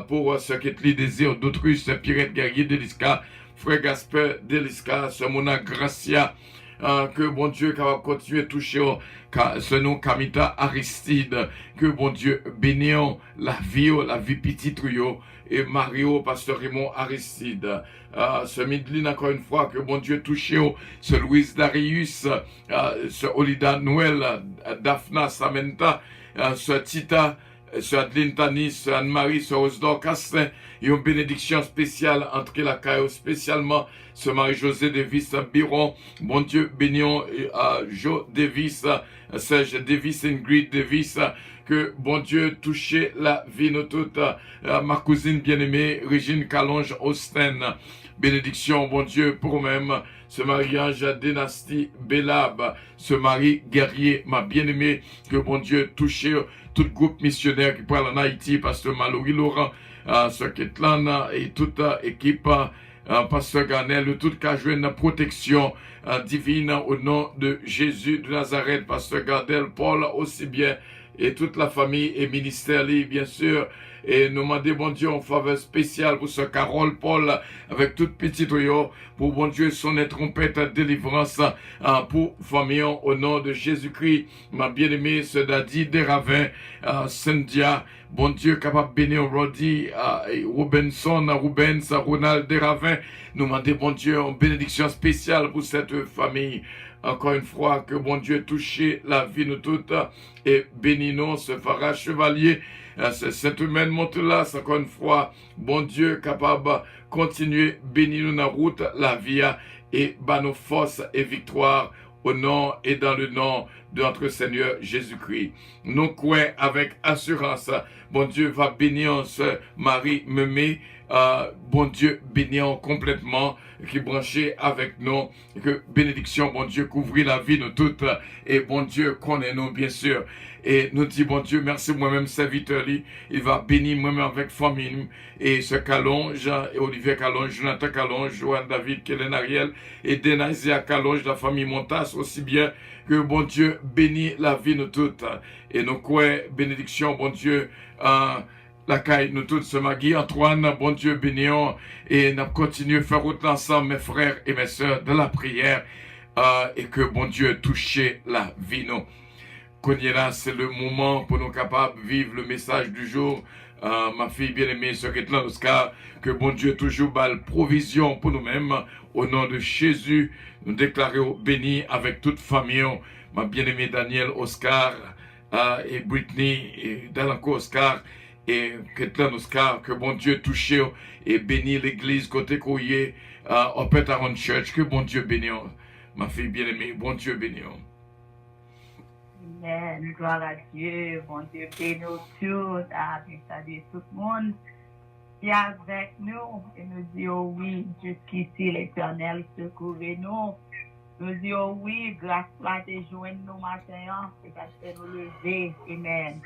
pour ce qui est le désir d'autrui, Sœur Pierrette Guerrier d'Eliska, Frère Gasper d'Eliska, Sœur Mona Gracia, que bon Dieu capable de continuer à toucher ce nom Kamita Aristide, que bon Dieu bénisse la vie petite et Mario, Pasteur Raymond Aristide, ce Midline encore une fois, que bon Dieu touche ce Louise Darius, ce Olida Noël, Daphna Samantha, ce Tita, ce Adeline Tanis, ce Anne-Marie, ce Osdor Castin, et une bénédiction spéciale entre la caille, spécialement ce Marie-José Davis Biron, bon Dieu bénion Joe Davis, Serge Davis, Ingrid Davis, que bon Dieu touche la vie de toute ma cousine bien-aimée, Régine Calonge Austin, bénédiction bon Dieu pour même, ce mariage dynastie Bélab, ce mari guerrier, ma bien-aimée, que bon Dieu touche tout groupe missionnaire qui parle en Haïti, Pasteur Mallory Laurent, ce Ketlan et toute équipe, Pasteur Garnel, tout cas jouer une protection divine au nom de Jésus de Nazareth, Pasteur Gardel, Paul aussi bien, et toute la famille et ministère, bien sûr. Et nous demandons, bon Dieu, en faveur spéciale pour ce Carole Paul, avec toute petite rio, pour bon Dieu, sonner trompette délivrance pour famille au nom de Jésus-Christ, ma bien-aimée, ce Dadi Desravins, Cynthia, bon Dieu, capable de bénir Roddy, Robinson, Rubens, Ronald Desravins, nous demandons, bon Dieu, une bénédiction spéciale pour cette famille. Encore une fois, que bon Dieu touche la vie de toutes et bénis-nous, ce Farah Chevalier, cette humaine monte là, encore une fois, bon Dieu capable de continuer, bénis-nous dans la route, la vie et ban nos forces et victoires au nom et dans le nom de notre Seigneur Jésus-Christ. Nous croyons avec assurance, bon Dieu va bénir ce Marie Mémé, bon Dieu bénir complètement, qui branché avec nous, que bénédiction, bon Dieu, couvrir la vie de toutes, et bon Dieu connaît nous, bien sûr, et nous dit, bon Dieu, merci moi-même, serviteur, il va bénir moi-même avec famille, et ce Calonge, et Olivier Calonge, Jonathan Calonge, Joanne David, Kellen Ariel, et Denazia Calonge, la famille Montas, aussi bien, que bon Dieu bénit la vie de toutes, et nous croyons, bénédiction, bon Dieu, la caille, nous tous, ce Magui, Antoine, bon Dieu bénions, et nous continuons à faire route ensemble, mes frères et mes sœurs, de la prière, et que bon Dieu touche la vie, nous. Qu'on là, c'est le moment pour nous capables de vivre le message du jour. Ma fille bien-aimée, ce Ketlan Oscar, que bon Dieu toujours balle provision pour nous-mêmes, au nom de Jésus, nous déclarons bénis avec toute famille, ma bien-aimée Daniel Oscar, et Britney, et Dalanco Oscar, et Ketlan Oscar, que bon Dieu touche et bénit l'église côté Courrier, au Petaron Church, que bon Dieu bénisse, ma fille bien-aimée, bon Dieu bénisse. Amen, gloire à Dieu, bon Dieu bénisse tous, salut tout le monde qui est avec nous, et nous disons oui, jusqu'ici l'éternel secourez-nous. Nous disons oui, grâce à tes joints nous matin, c'est parce que nous lever, amen.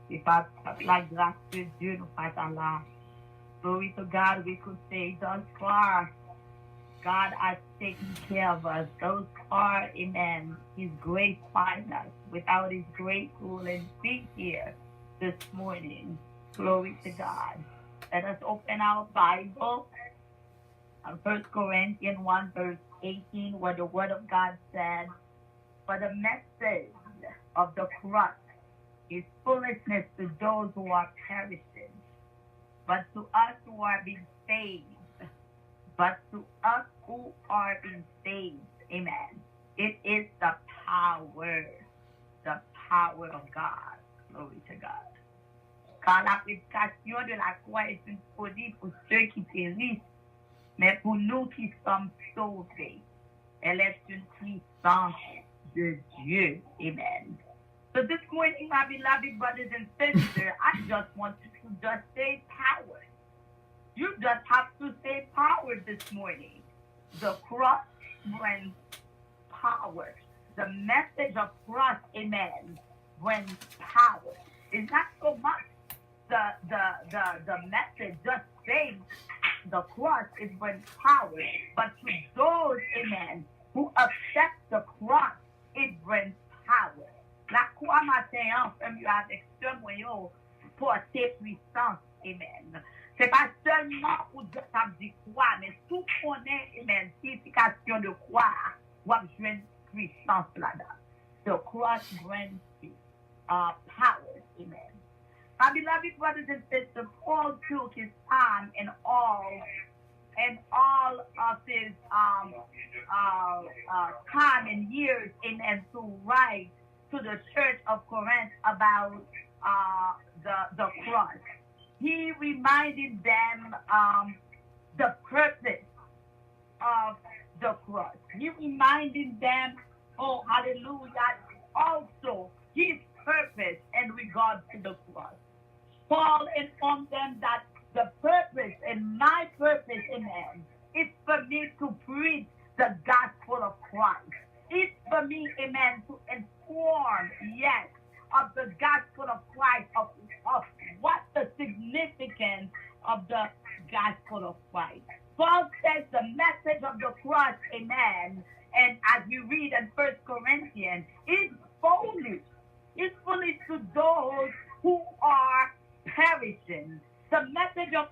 C'est par la grâce de Dieu, nous passons là. Glory to God, we could say, thus far, God has taken care of us. Thus far, amen, His grace finds us. Without His grace, we wouldn't be here this morning. Glory to God. Let us open our Bible on 1 Corinthians 1 verse 18, where the Word of God said, for the message of the cross is foolishness to those who are perishing, but to us who are being saved, amen, it is the power of God. Glory to God. Car la prédication de la croix est une folie pour ceux qui périssent, mais pour nous qui sommes sauvés, elle est une puissance de Dieu. Amen. So this morning, my beloved brothers and sisters, I just want you to just say power. You just have to say power this morning. The cross brings power. The message of cross, amen, brings power. It's not so much the message just saying the cross it brings power, but to those, amen, who accept the cross, it brings power. La croix matin, frère, you have extrêmement porté puissance, amen. C'est pas seulement pour Dieu qui dit croix, mais tout connaît, amen, signification de croix, ou a besoin puissance là-dedans. The cross brings power, amen. My beloved brothers and sisters, Paul took his time and all of his time and years, amen, to write to the church of Corinth about the cross. He reminded them the purpose of the cross. He reminded them, oh hallelujah, also his purpose in regard to the cross. Paul informed them that the purpose and my purpose, amen, is for me to preach the gospel of Christ. It's for me, amen, to inform, yes, of the gospel of Christ, of what the significance of the gospel of Christ. Paul says the message of the cross, amen, and as we read in 1 Corinthians, is foolish. It's foolish to those who are perishing. The message of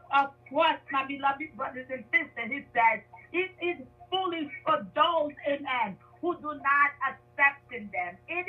cross, my beloved brothers and sisters, it says, it is foolish for those, amen, who do not accept in them. It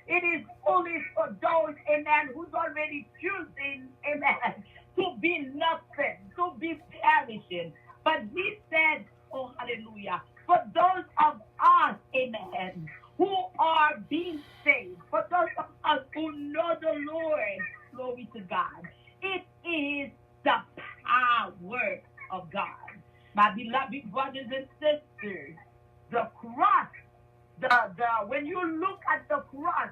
is foolish for those, amen, who's already choosing, amen, to be nothing, to be perishing. But he said, oh hallelujah, for those of us, amen, who are being saved, for those of us who know the Lord, glory to God, it is the power of God. My beloved brothers and sisters, the cross, when you look at the cross,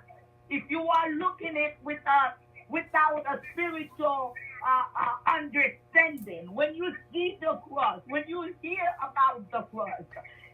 if you are looking at it without a spiritual understanding, when you see the cross, when you hear about the cross,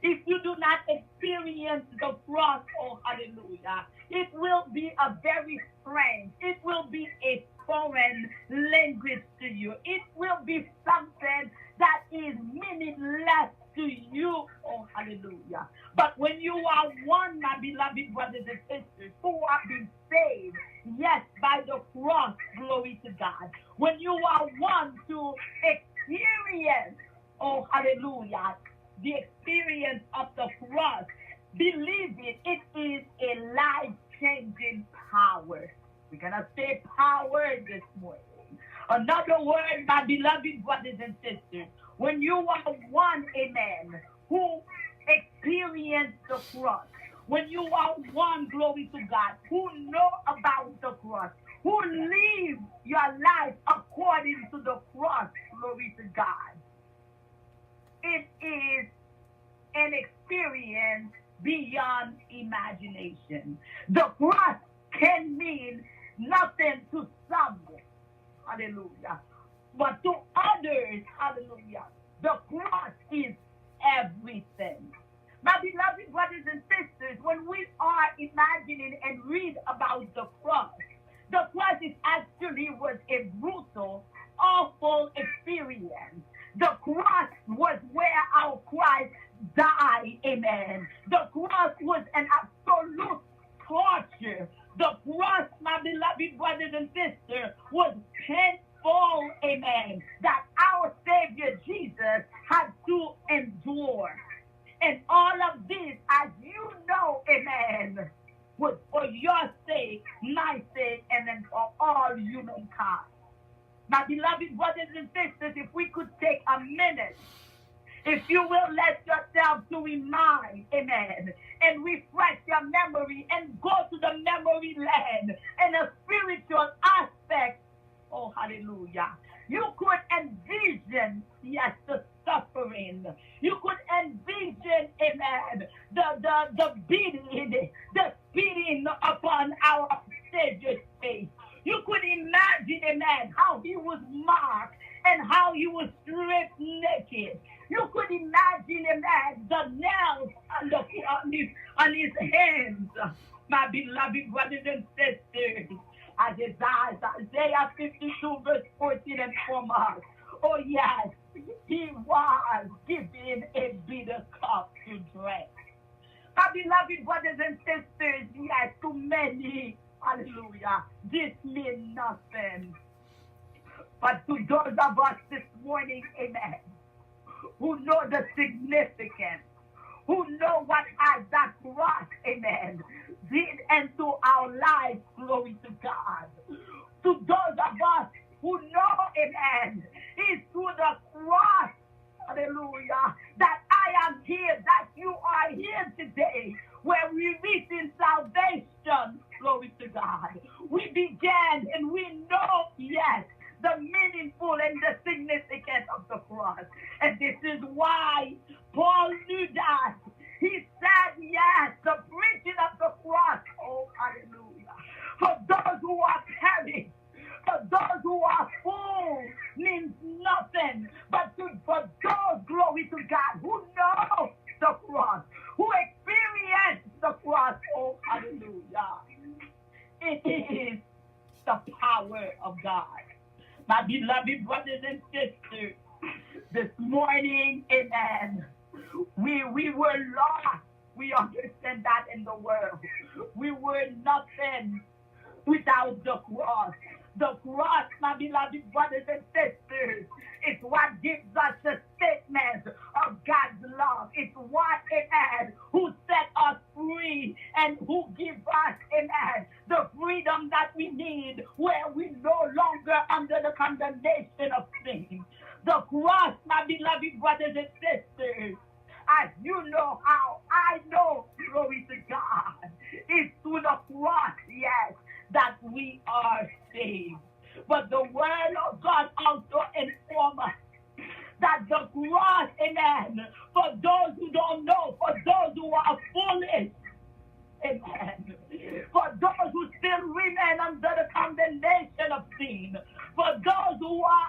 if you do not experience the cross, oh hallelujah, it will be a very strange, it will be a foreign language to you. It will be something that is meaningless to you, oh hallelujah. But when you are one, my beloved brothers and sisters, who have been saved, yes, by the cross, glory to God. When you are one to experience, oh hallelujah, the experience of the cross, believe it, it is a life-changing power. We're going to say power this morning. Another word, my beloved brothers and sisters, when you are one, amen, who experience the cross, when you are one, glory to God, who know about the cross, who live your life according to the cross, glory to God, it is an experience beyond imagination. The cross can mean nothing to some, hallelujah, but to others, hallelujah, the cross is everything. My beloved brothers and sisters, when we are imagining and read about the cross is actually was a brutal, awful experience. The cross was where our Christ died, amen. The cross was an absolute torture. The cross, my beloved brothers and sisters, was painful, amen, that our Savior Jesus had to endure. And all of this, as you know, amen, was for your sake, my sake, and then for all humankind. My beloved brothers and sisters, if we could take a minute, if you will let yourself to remind, amen, and refresh your memory and go to the memory lane and a spiritual aspect, oh hallelujah, you could envision, yes, the suffering. You could envision, amen, the beating, the spitting upon our Savior's face. You could imagine, amen, how he was mocked and how he was stripped naked. You could imagine, amen, the nails on his hands, my beloved brothers and sisters. As Isaiah 52 verse 14 informs us. Oh yes, he was given a bitter cup to drink. My beloved brothers and sisters, yes, to many, hallelujah, this means nothing. But to those of us this morning, amen, who know the significance, who know what as that cross, amen, did into our lives, glory to God. To those of us who know, amen, it's through the cross, hallelujah, that I am here, that you are here today, where we reach in salvation, glory to God. We began and we know, yes, the meaningful and the significance of the cross. And this is why Paul knew that. He said, yes, the preaching of the cross, oh, hallelujah, for those who are perished, for those who are full, means nothing. But for those, glory to God, who know the cross, who experience the cross, oh, hallelujah, it is the power of God. My beloved brothers and sisters, this morning, amen, we were lost. We understand that in the world. We were nothing without the cross. The cross, my beloved brothers and sisters, is what gives us the statement of God's love. It's what it is who set us free and who gives us, amen, the freedom that we need where we no longer under the condemnation of sin. The cross, my beloved brothers and sisters, as you know how I know, glory to God, it's through the cross, yes, that we are saved. But the word of God also informs us that the cross, amen, for those who don't know, for those who are foolish, amen, for those who still remain under the condemnation of sin, for those who are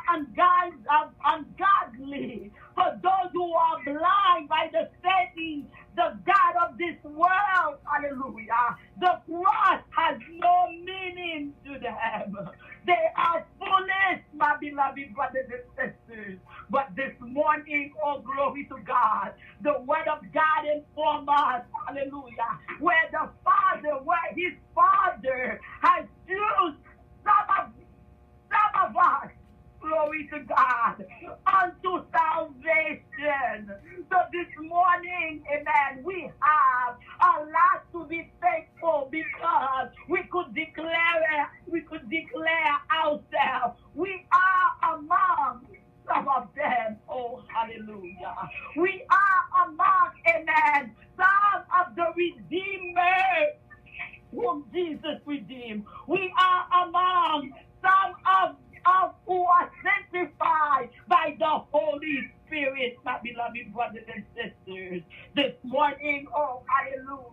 ungodly, for those who are blind by the Satan, the God of this world, hallelujah, the cross has no meaning to them. They are foolish, my beloved brothers and sisters. But this morning, oh glory to God, the word of God informs us, hallelujah, where his Father has used some of us, glory to God, unto salvation. So this morning, amen, we have a lot to be thankful because we could declare ourselves. We are among some of them, oh hallelujah. We are among, amen, some of the Redeemer whom Jesus redeemed. We are among some of who are sanctified by the Holy Spirit, my beloved brothers and sisters. This morning, oh hallelujah,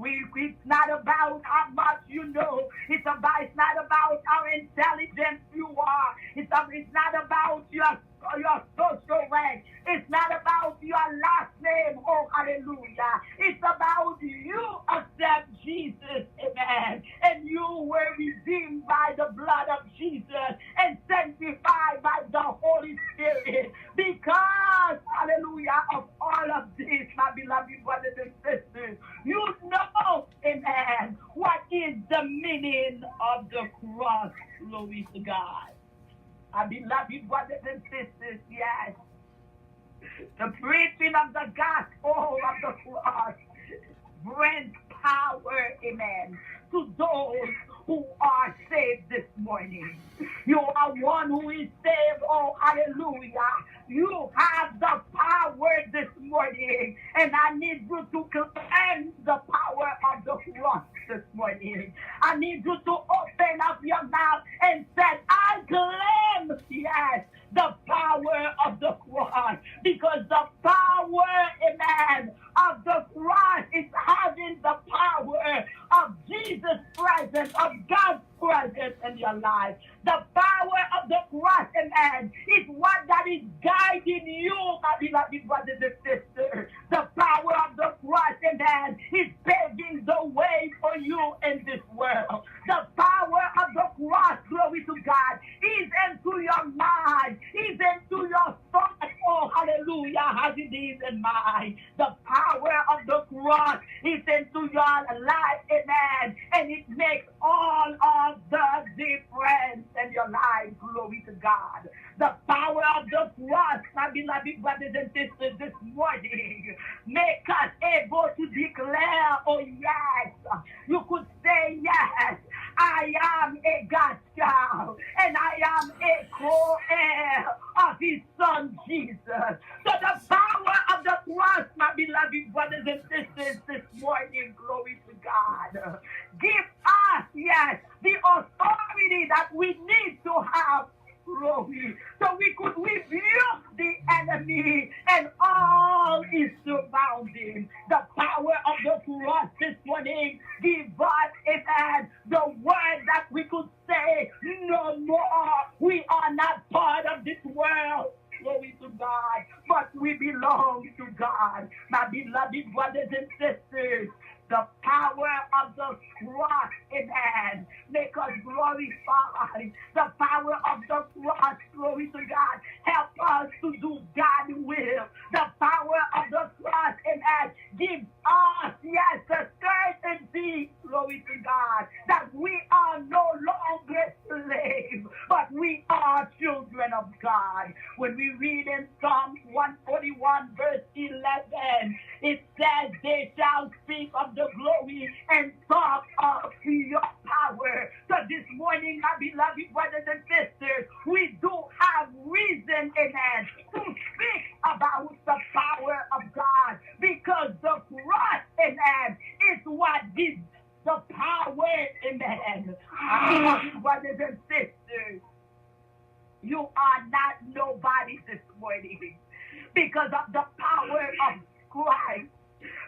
it's not about how much you know. It's not about how intelligent you are. It's not about your social rank. It's not about your last name, oh hallelujah. It's about you accept Jesus, amen. And you were redeemed by the blood of Jesus and sanctified by the Holy Spirit. Because, hallelujah, of all of this, my beloved brothers and sisters, you know, amen, what is the meaning of the cross, glory to God. My beloved brothers and sisters, yes, the preaching of the gospel of the cross brings power, amen, to those who are saved this morning. You are one who is saved, oh hallelujah. You have the power this morning, and I need you to claim the power of the cross this morning. I need you to open up your mouth and say, I claim, yes, the power of the cross, because the power, amen, of the cross is having the power of Jesus' presence, of God's presence in your life. The power of the cross, amen, is what that is guiding you, my beloved brothers and sisters. The power of the cross, amen, is paving the way for you in this world. The power declare, oh yes, you could say yes, I am a God's child, and I am a co-heir of his son Jesus. So the power of the cross, my beloved brothers and sisters, this morning, glory to God, give us, yes, the authority that we need to have, glory, so we could rebuke the enemy and all is surrounding. The power of the cross this morning give us, amen, the word that we could say, no more, we are not part of this world. Glory to God, but we belong to God. My beloved brothers and sisters, the power of the cross, amen, make us glorify. The power of the cross, glory to God, help us to do God's will. The power of the cross, amen, give us, yes, the certainty, glory to God, that we are no longer slaves, but we are children of God. When we read in Psalm 141, verse 11, it says, they shall speak of the glory and talk of your power. So this morning, my beloved brothers and sisters, we do have reason, amen, to speak about the power of God, because the cross, amen, is what gives the power, amen. Beloved brothers and sisters, you are not nobody this morning because of the power of Christ.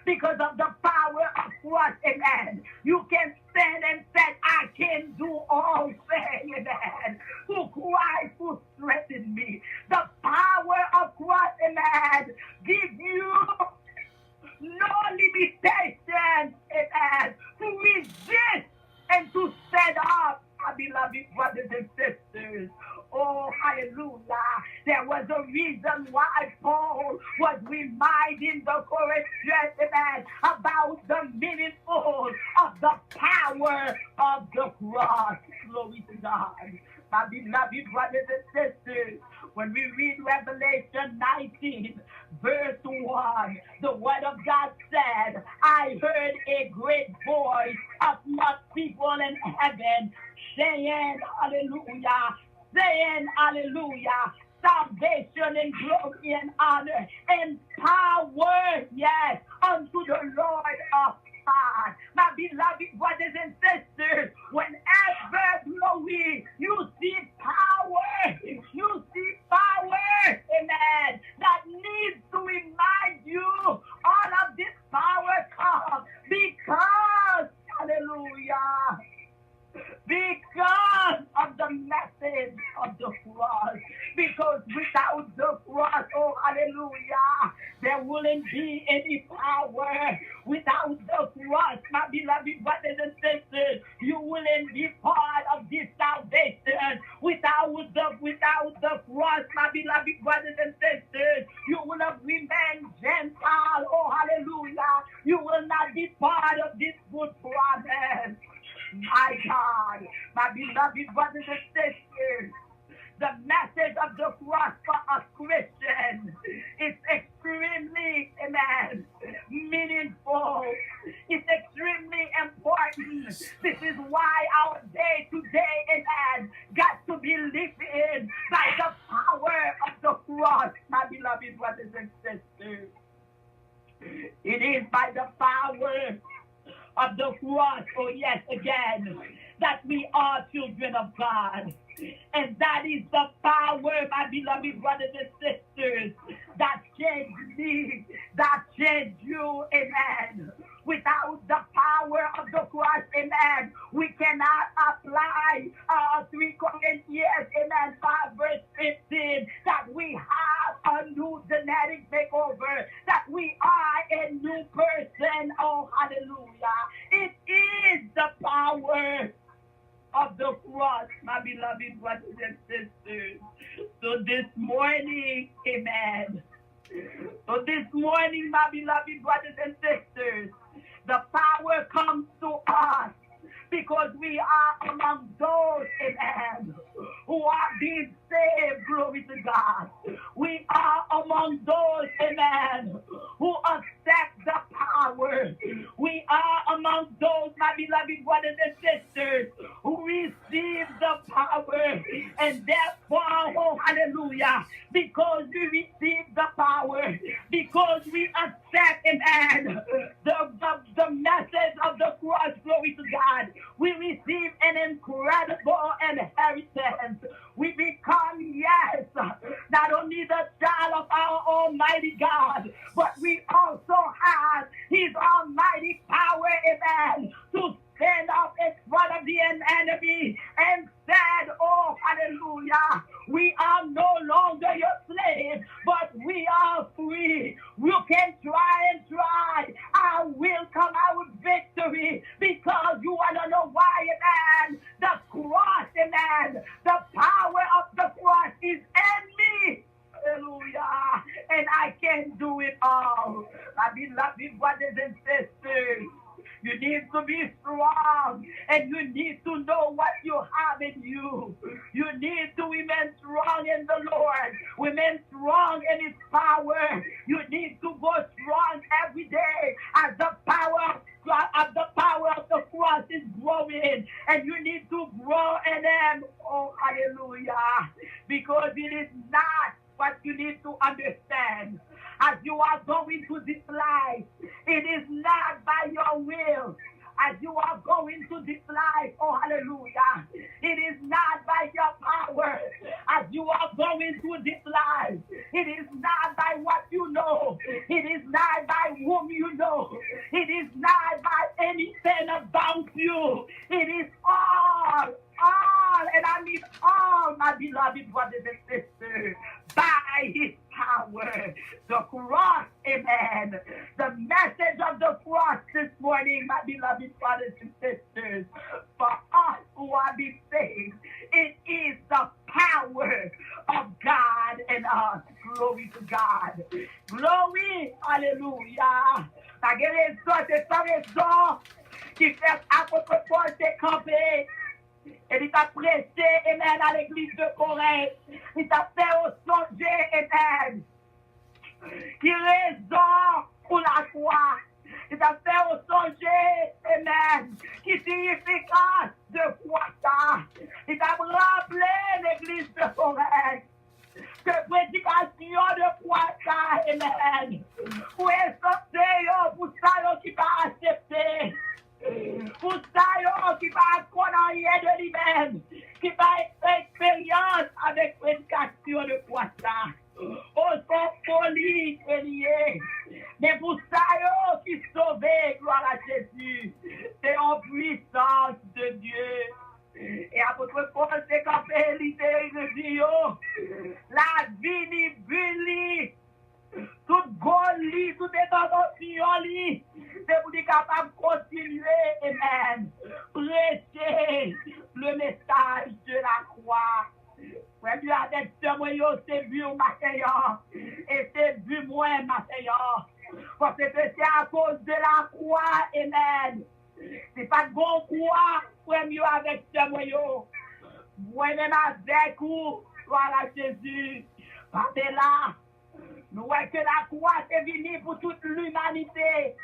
Because of the power of what, amen, you can stand and say, I can do all things, amen, through Christ who strengthened me. The power of what, amen, give you no limitation, amen, to resist and to stand up, my beloved brothers and sisters. Oh, hallelujah. There was a reason why Paul was reminding the Corinthians, amen, about the meaningful of the power of the cross. Glory to God. My beloved brothers and sisters, when we read Revelation 19, verse 1, the word of God said, I heard a great voice of much people in heaven saying, hallelujah, saying, hallelujah, salvation and glory and honor and power, yes, unto the Lord of God. My beloved brothers and sisters, whenever glory, you see power, amen, that needs to remind you all of this power comes because, hallelujah, because of the message of the cross. Because without the cross, oh hallelujah, there wouldn't be any power. Without the cross, my beloved brothers and sisters, you wouldn't be part of this salvation. Without the cross, my beloved brothers and sisters, you will have remained Gentile. Oh hallelujah, you will not be part of this good promise. My God, my beloved brothers and sisters, the message of the cross for us Christians is extremely, amen, meaningful. It's extremely important. This is why our day to day, amen, got to be living by the power of the cross, my beloved brothers and sisters. It is by the power of the cross, oh yes, again, that we are children of God. And that is the power, my beloved brothers and sisters, that changed me, that changed you, amen. Without the power of the cross, amen, we cannot apply 3 Corinthians, amen, 5 verse 15, that we have a new genetic makeover, that we are a new person. Oh, hallelujah. It is the power of the cross, my beloved brothers and sisters. So this morning, amen. So this morning, my beloved brothers and sisters, the power comes to us because we are among those, amen, who are being saved, glory to God. We are among those, amen, who accept the power. We are beloved brothers and sisters, receive the power. And therefore, oh hallelujah, because we receive the power, because we accept, amen, the message of the cross, glory to God, we receive an incredible inheritance. We become, yes, not only the child of our Almighty God, but we also have His almighty power, amen, to stand up in front of the enemy and said, oh, hallelujah, we are no longer your slave, but we are free. You can try and try. I will come out with victory because you want to know why, amen. The cross, amen. The power of the cross is in me. Hallelujah. And I can do it all. My beloved brothers and sisters, you need to be strong, and you need to know what you have in you. You need to remain strong in the Lord, remain strong in His power. You need to go strong every day as the power of the cross is growing, and you need to grow in Him. Oh, hallelujah! Because it is not what you need to understand. As you are going to this life, it is not by your will. As you are going to this life, oh hallelujah, it is not by your power. As you are going through this life, it is not by what you know. It is not by whom you know. It is not by anything about you. It is all, and I mean all, my beloved brothers and sisters, by His power. The cross, amen. The message of the cross this morning, my beloved brothers and sisters, for us who are the saved, it is the power of God in us. Glory to God. Glory, hallelujah. La guérison, c'est sa raison qui fait apôtre Paul s'est campé. Et il t'a prêché, amen, à l'église de Corinthe. Il t'a fait au songer, amen. Qui raison pour la foi. Il t'a fait au songer, amen. Qui signifie de foi ça. Il t'a rappelé l'église de Corinthe. Que prédication de foi ça, amen. Pour exaucer, pour ça qui va accepter. Pour ça, qui va connaître de lui-même, qui va faire expérience avec prédication de foi ça. Au son folie est lié. Mais pour ça, qui sauve, gloire à Jésus, c'est en puissance de Dieu. Et apôtre Paul s'est campé, il dit, la vie ni bulle, tout goli, tout étonnement, c'est pour être capable de continuer, amen, prêcher le message de la croix. Ouais, Dieu avec ce moyen, c'est vu au matin, et c'est vu moi matin. Parce que c'est à cause de la croix, amen. C'est pas de bon croix, ouais, mieux avec ce moyen. Moi-même avec vous, voilà Jésus, partez là. Nous voyons que la croix est venue pour toute l'humanité.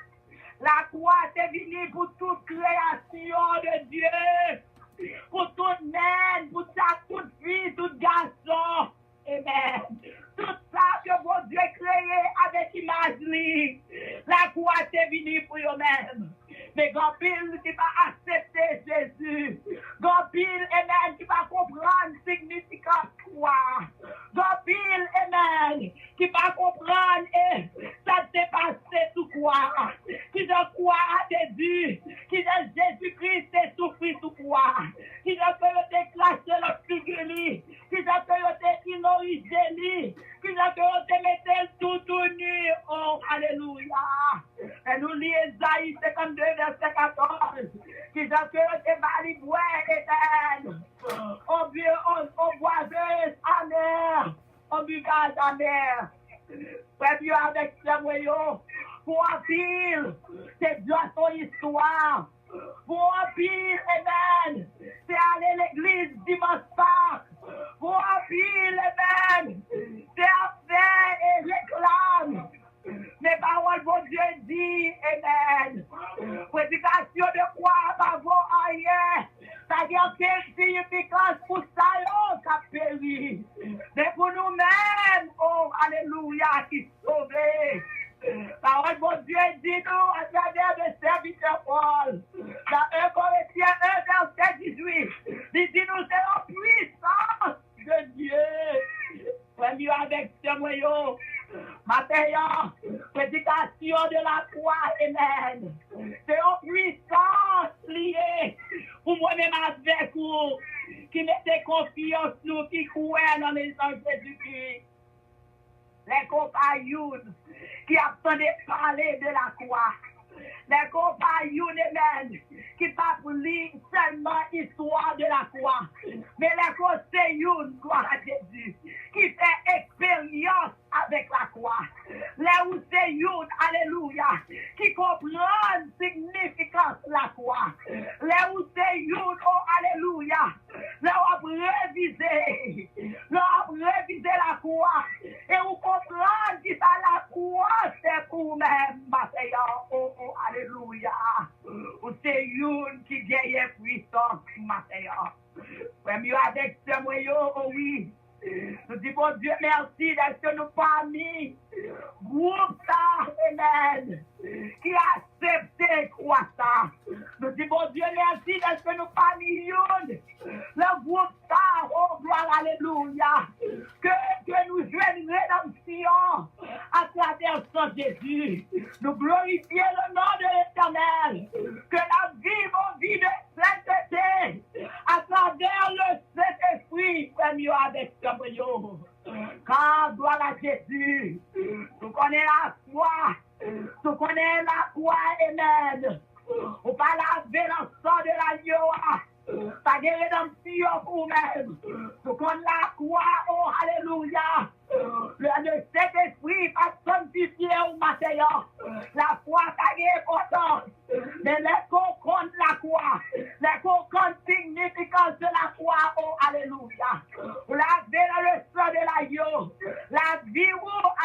La croix est venue pour toute création de Dieu. Pour toute mère, pour toute fille, tout garçon. Amen. Tout ça que votre Dieu créé avec image. La croix est venue pour eux-mêmes. Mais Gampil qui va accepter Jésus. Gampil, amen, qui va comprendre le significat de croix. Gampil, amen, qui va comprendre ça s'est passé sous quoi. Qui de croix à Jésus. Qui de Jésus-Christ est souffert sous quoi. Qui de peut déclarer le figure. Qui de peut inoriger. Qui de peut mettre tout nu. Oh, alléluia. Et nous lisons Isaïe 52, verset 14. Qui de peut maliboué éternel. Au boiseuse amer. Au buvage amer. Frère Dieu avec ce moyen. Pour un pile, c'est Dieu son histoire. Pour un pile, amen, c'est aller à l'église dimanche soir. Pour un pile, amen, c'est à faire et réclame. Mais paroles, bon Dieu dit, amen. Prédication de quoi va confiance nous qui croyons dans les gens Jésus-Christ. Les compagnons qui attendaient parler de la croix. Les compagnons qui pas pour lire seulement l'histoire de la croix, mais les conseillers, gloire à Jésus, qui fait expérience avec la croix. Les conseillers, alléluia, qui comprennent la significance de la croix. Les conseillers, oh alléluia, leur réviser la croix. Et vous comprenez que la croix, c'est pour vous-même, ma Seigneur, oh alléluia. C'est une qui gagne puissance, ma Seigneur. Mieux avec ce moyen, oh oui. Nous disons, Dieu, merci d'être nous parmi. Groupe ça, amen. Qui a accepté croire ça. Nous disons, Dieu, merci d'être nous parmi. Le groupe ça, oh gloire, alléluia. Que nous jouions une rédemption à travers son Jésus. Nous glorifions le nom de l'Éternel. Que la vie de sainteté à travers le Saint-Esprit, mieux avec ce moyen. Car gloire à Jésus, nous connaissons la foi, nous connaissons la foi, amen. On va laver le sang de l'agneau, pas de rédemption pour vous-même. Nous connaissons la croix, oh alléluia. Le Saint-Esprit va sanctifier au matin. La foi est importante. Mais les comprendre la croix, les comprendre la significance de la croix, oh alléluia. Vous lavez dans le sang de l'agneau, la vie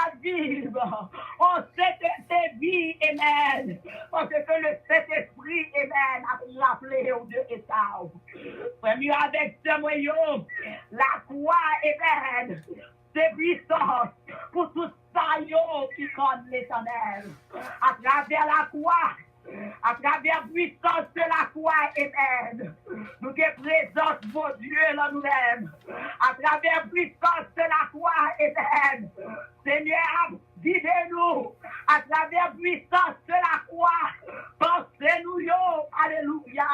à vivre. Oh c'est vie, amen. Parce que le Saint-Esprit, amen, a rappelé aux deux états. Premier avec ce moyen, la croix, amen. C'est puissance pour tout ça qui connaît l'Éternel. À travers la croix, à travers la puissance de la croix, amen. Nous avons présence, mon Dieu, là nous-mêmes. À travers la puissance de la croix, amen. Seigneur, guidez-nous à travers la puissance de la croix. Pensez-nous, alléluia.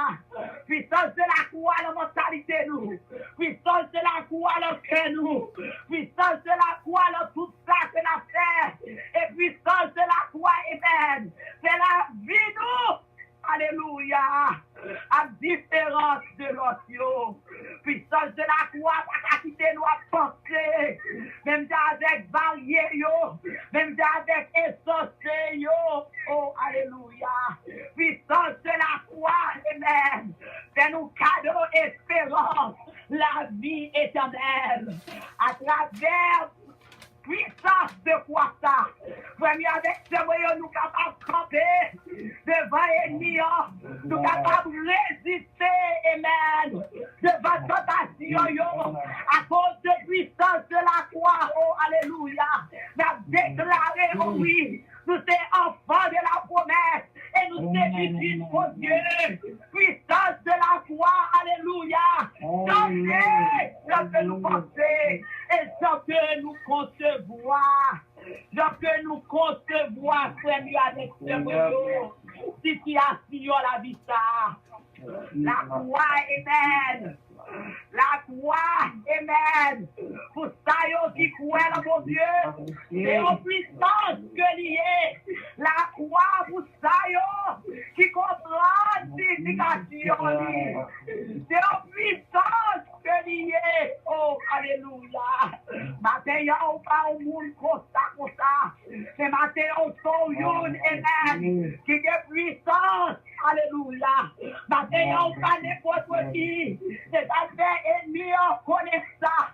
Puissance de la croix, la mentalité, nous. Puissance de la croix, le cœur, nous. Puissance de la croix, le tout ça que l'on fait. Et puissance de la croix, amen. C'est la vie, nous. Alléluia. À différence de l'autre. Puissance de la croix, pas quitter nous à penser. Même avec barrière, même avec essence, oh, alléluia. Puissance de la croix, amen. Fais-nous cadeau, espérance, la vie éternelle. À travers puissance de quoi ça? Premier avec ce moyen, nous capables de camper devant l'ennemi, nous capables de résister, amen, devant tentation, à cause de puissance de la croix, oh alléluia. Nous avons déclaré, oh oui, nous sommes enfants de la promesse et nous sommes fils de Dieu. Puissance de la croix, alléluia. Tant que nous penser et tant que nous concevoir. Que nous concevoir, Seigneur, avec ce mot, situation, la vie, ça. La croix, amen. La croix, amen. Pour ça, qui croit dans mon Dieu, c'est en puissance que lié. La croix, pour ça, qui comprend la signification. C'est en puissance que lié. Oh, alléluia. Matin, on pas au monde comme ça. C'est matin, on sont une, amen. Qui est puissance, alléluia. Matin, on pas n'importe qui. C'est affaire ennemi, on connaît ça.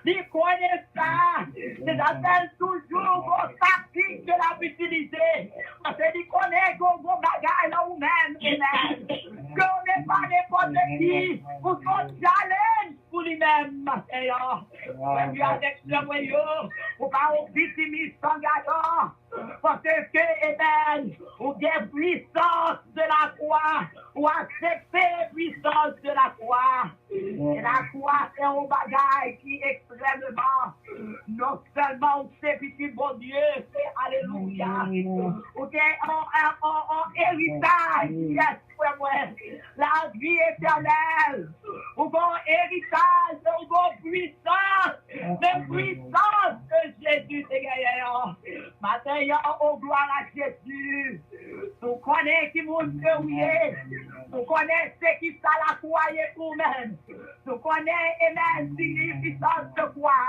Il connaît ça. C'est affaire toujours vos tactiques de la utiliser. Parce qu'il connaît vos bagages là ou même, amen. Qu'on n'est pas n'importe qui. Pour son challenge pour lui-même, ma sœur. Puis avec ce moyen, on va au victimisme s'engageant. Parce que, amen, ou bien puissance de la croix, ou accepter puissance de la croix. Et la croix, c'est un bagage qui est extrêmement, non seulement c'est petit bon Dieu, c'est alléluia. Ou bien un héritage, yes, la vie éternelle, ou bon héritage, ou bon puissance, de puissance que Jésus te gagne. Matin, au gloire à Jésus. Nous connaissons qui nous est. Nous connaissons ce qui ça la croyez pour même. Nous connaissons, amen, significance de quoi.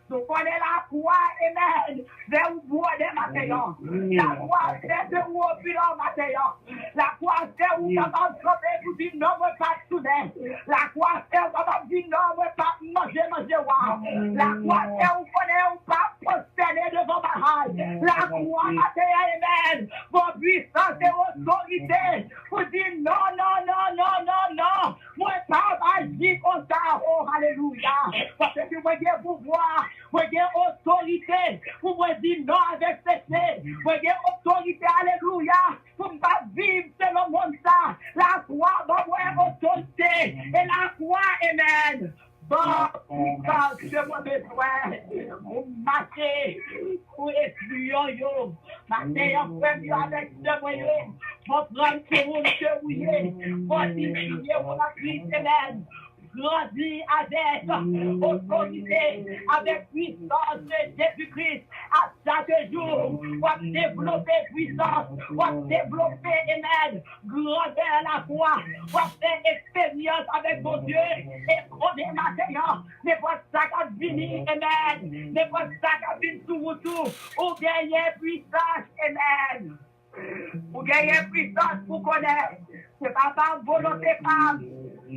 Nous connaissons la croix, amen, vers où bois des matériaux. La croix, c'est de où au bilan matériaux. La croix, c'est où on va trouver pour dire non, on pas soudain. La croix, c'est où on va dire non, on pas manger. La croix, c'est où on connaît ou pas prosterner devant ma halle. La croix, matérielle, amen, pour puissance et autorité. Pour dire non. Moi, pas agir comme ça. Oh, alléluia. Parce que moi, j'ai pouvoir, moi, j'ai autorité. Pour moi dire non avec cessé. Moi, j'ai autorité, alléluia. Pour ne pas vivre selon mon ça. La croix, moi, autorité. Et la croix, amen. Bon, puissance, je m'en besoin. Pour marcher, pour espion, yo. Marcher en premier avec ce moyen. Pour prendre ce monde que vous êtes. Pour signifier mon Christ, amen. Grandir avec autorité, avec puissance de Jésus-Christ à chaque jour. Pour développer puissance, pour développer, amen, grandeur à la foi, pour faire expérience avec mon Dieu et connaître maintenant. Mais pour ça qu'on vient, amen. Mais pour ça qu'on vient tout, ou gagner puissance, amen. Ou gagner puissance pour connaître. C'est pas par volonté femme.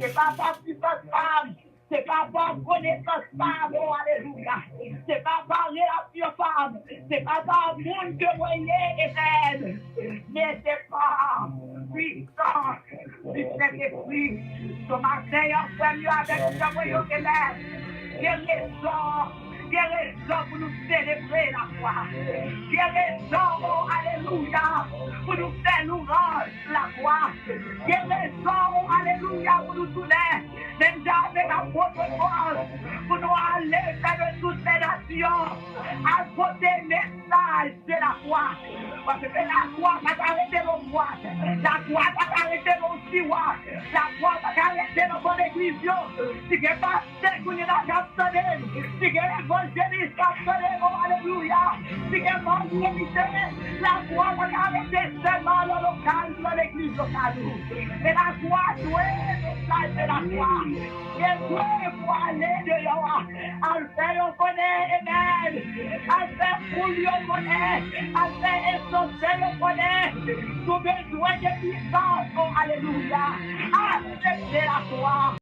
C'est pas par puissance femme. C'est pas par connaissance femme. Oh, alléluia. C'est pas par relation femme. C'est pas par monde que vous voyez, amen. Mais c'est par puissance du Saint-Esprit. Ce matin, on fait mieux avec ce moyen, amen. Quelle raison pour nous célébrer la foi. Quelle raison, oh, alléluia, pour nous faire nous rendre la foi. Quelle raison, oh, alléluia, pour nous tourner, même avec la protocole, pour nous aller vers toutes les nations, à côté message de la foi. Parce que la foi va t'arrêter nos boîtes, la foi va t'arrêter nos siroirs, la foi va t'arrêter nos bonnes églises. Si tu n'es pas tel qu'on est dans la capitale, si tu es évangéliste, oh, alléluia, si tu es évangéliste, la foi va t'arrêter seulement dans le local, dans l'église locale. Et la foi, tu es le message de la foi. Et tu pour aller dehors, à faire, on connaît, amen, à faire fouiller, on connaît, à faire essentiel, on connaît, tout besoin de puissance, oh, alléluia, acceptez la foi.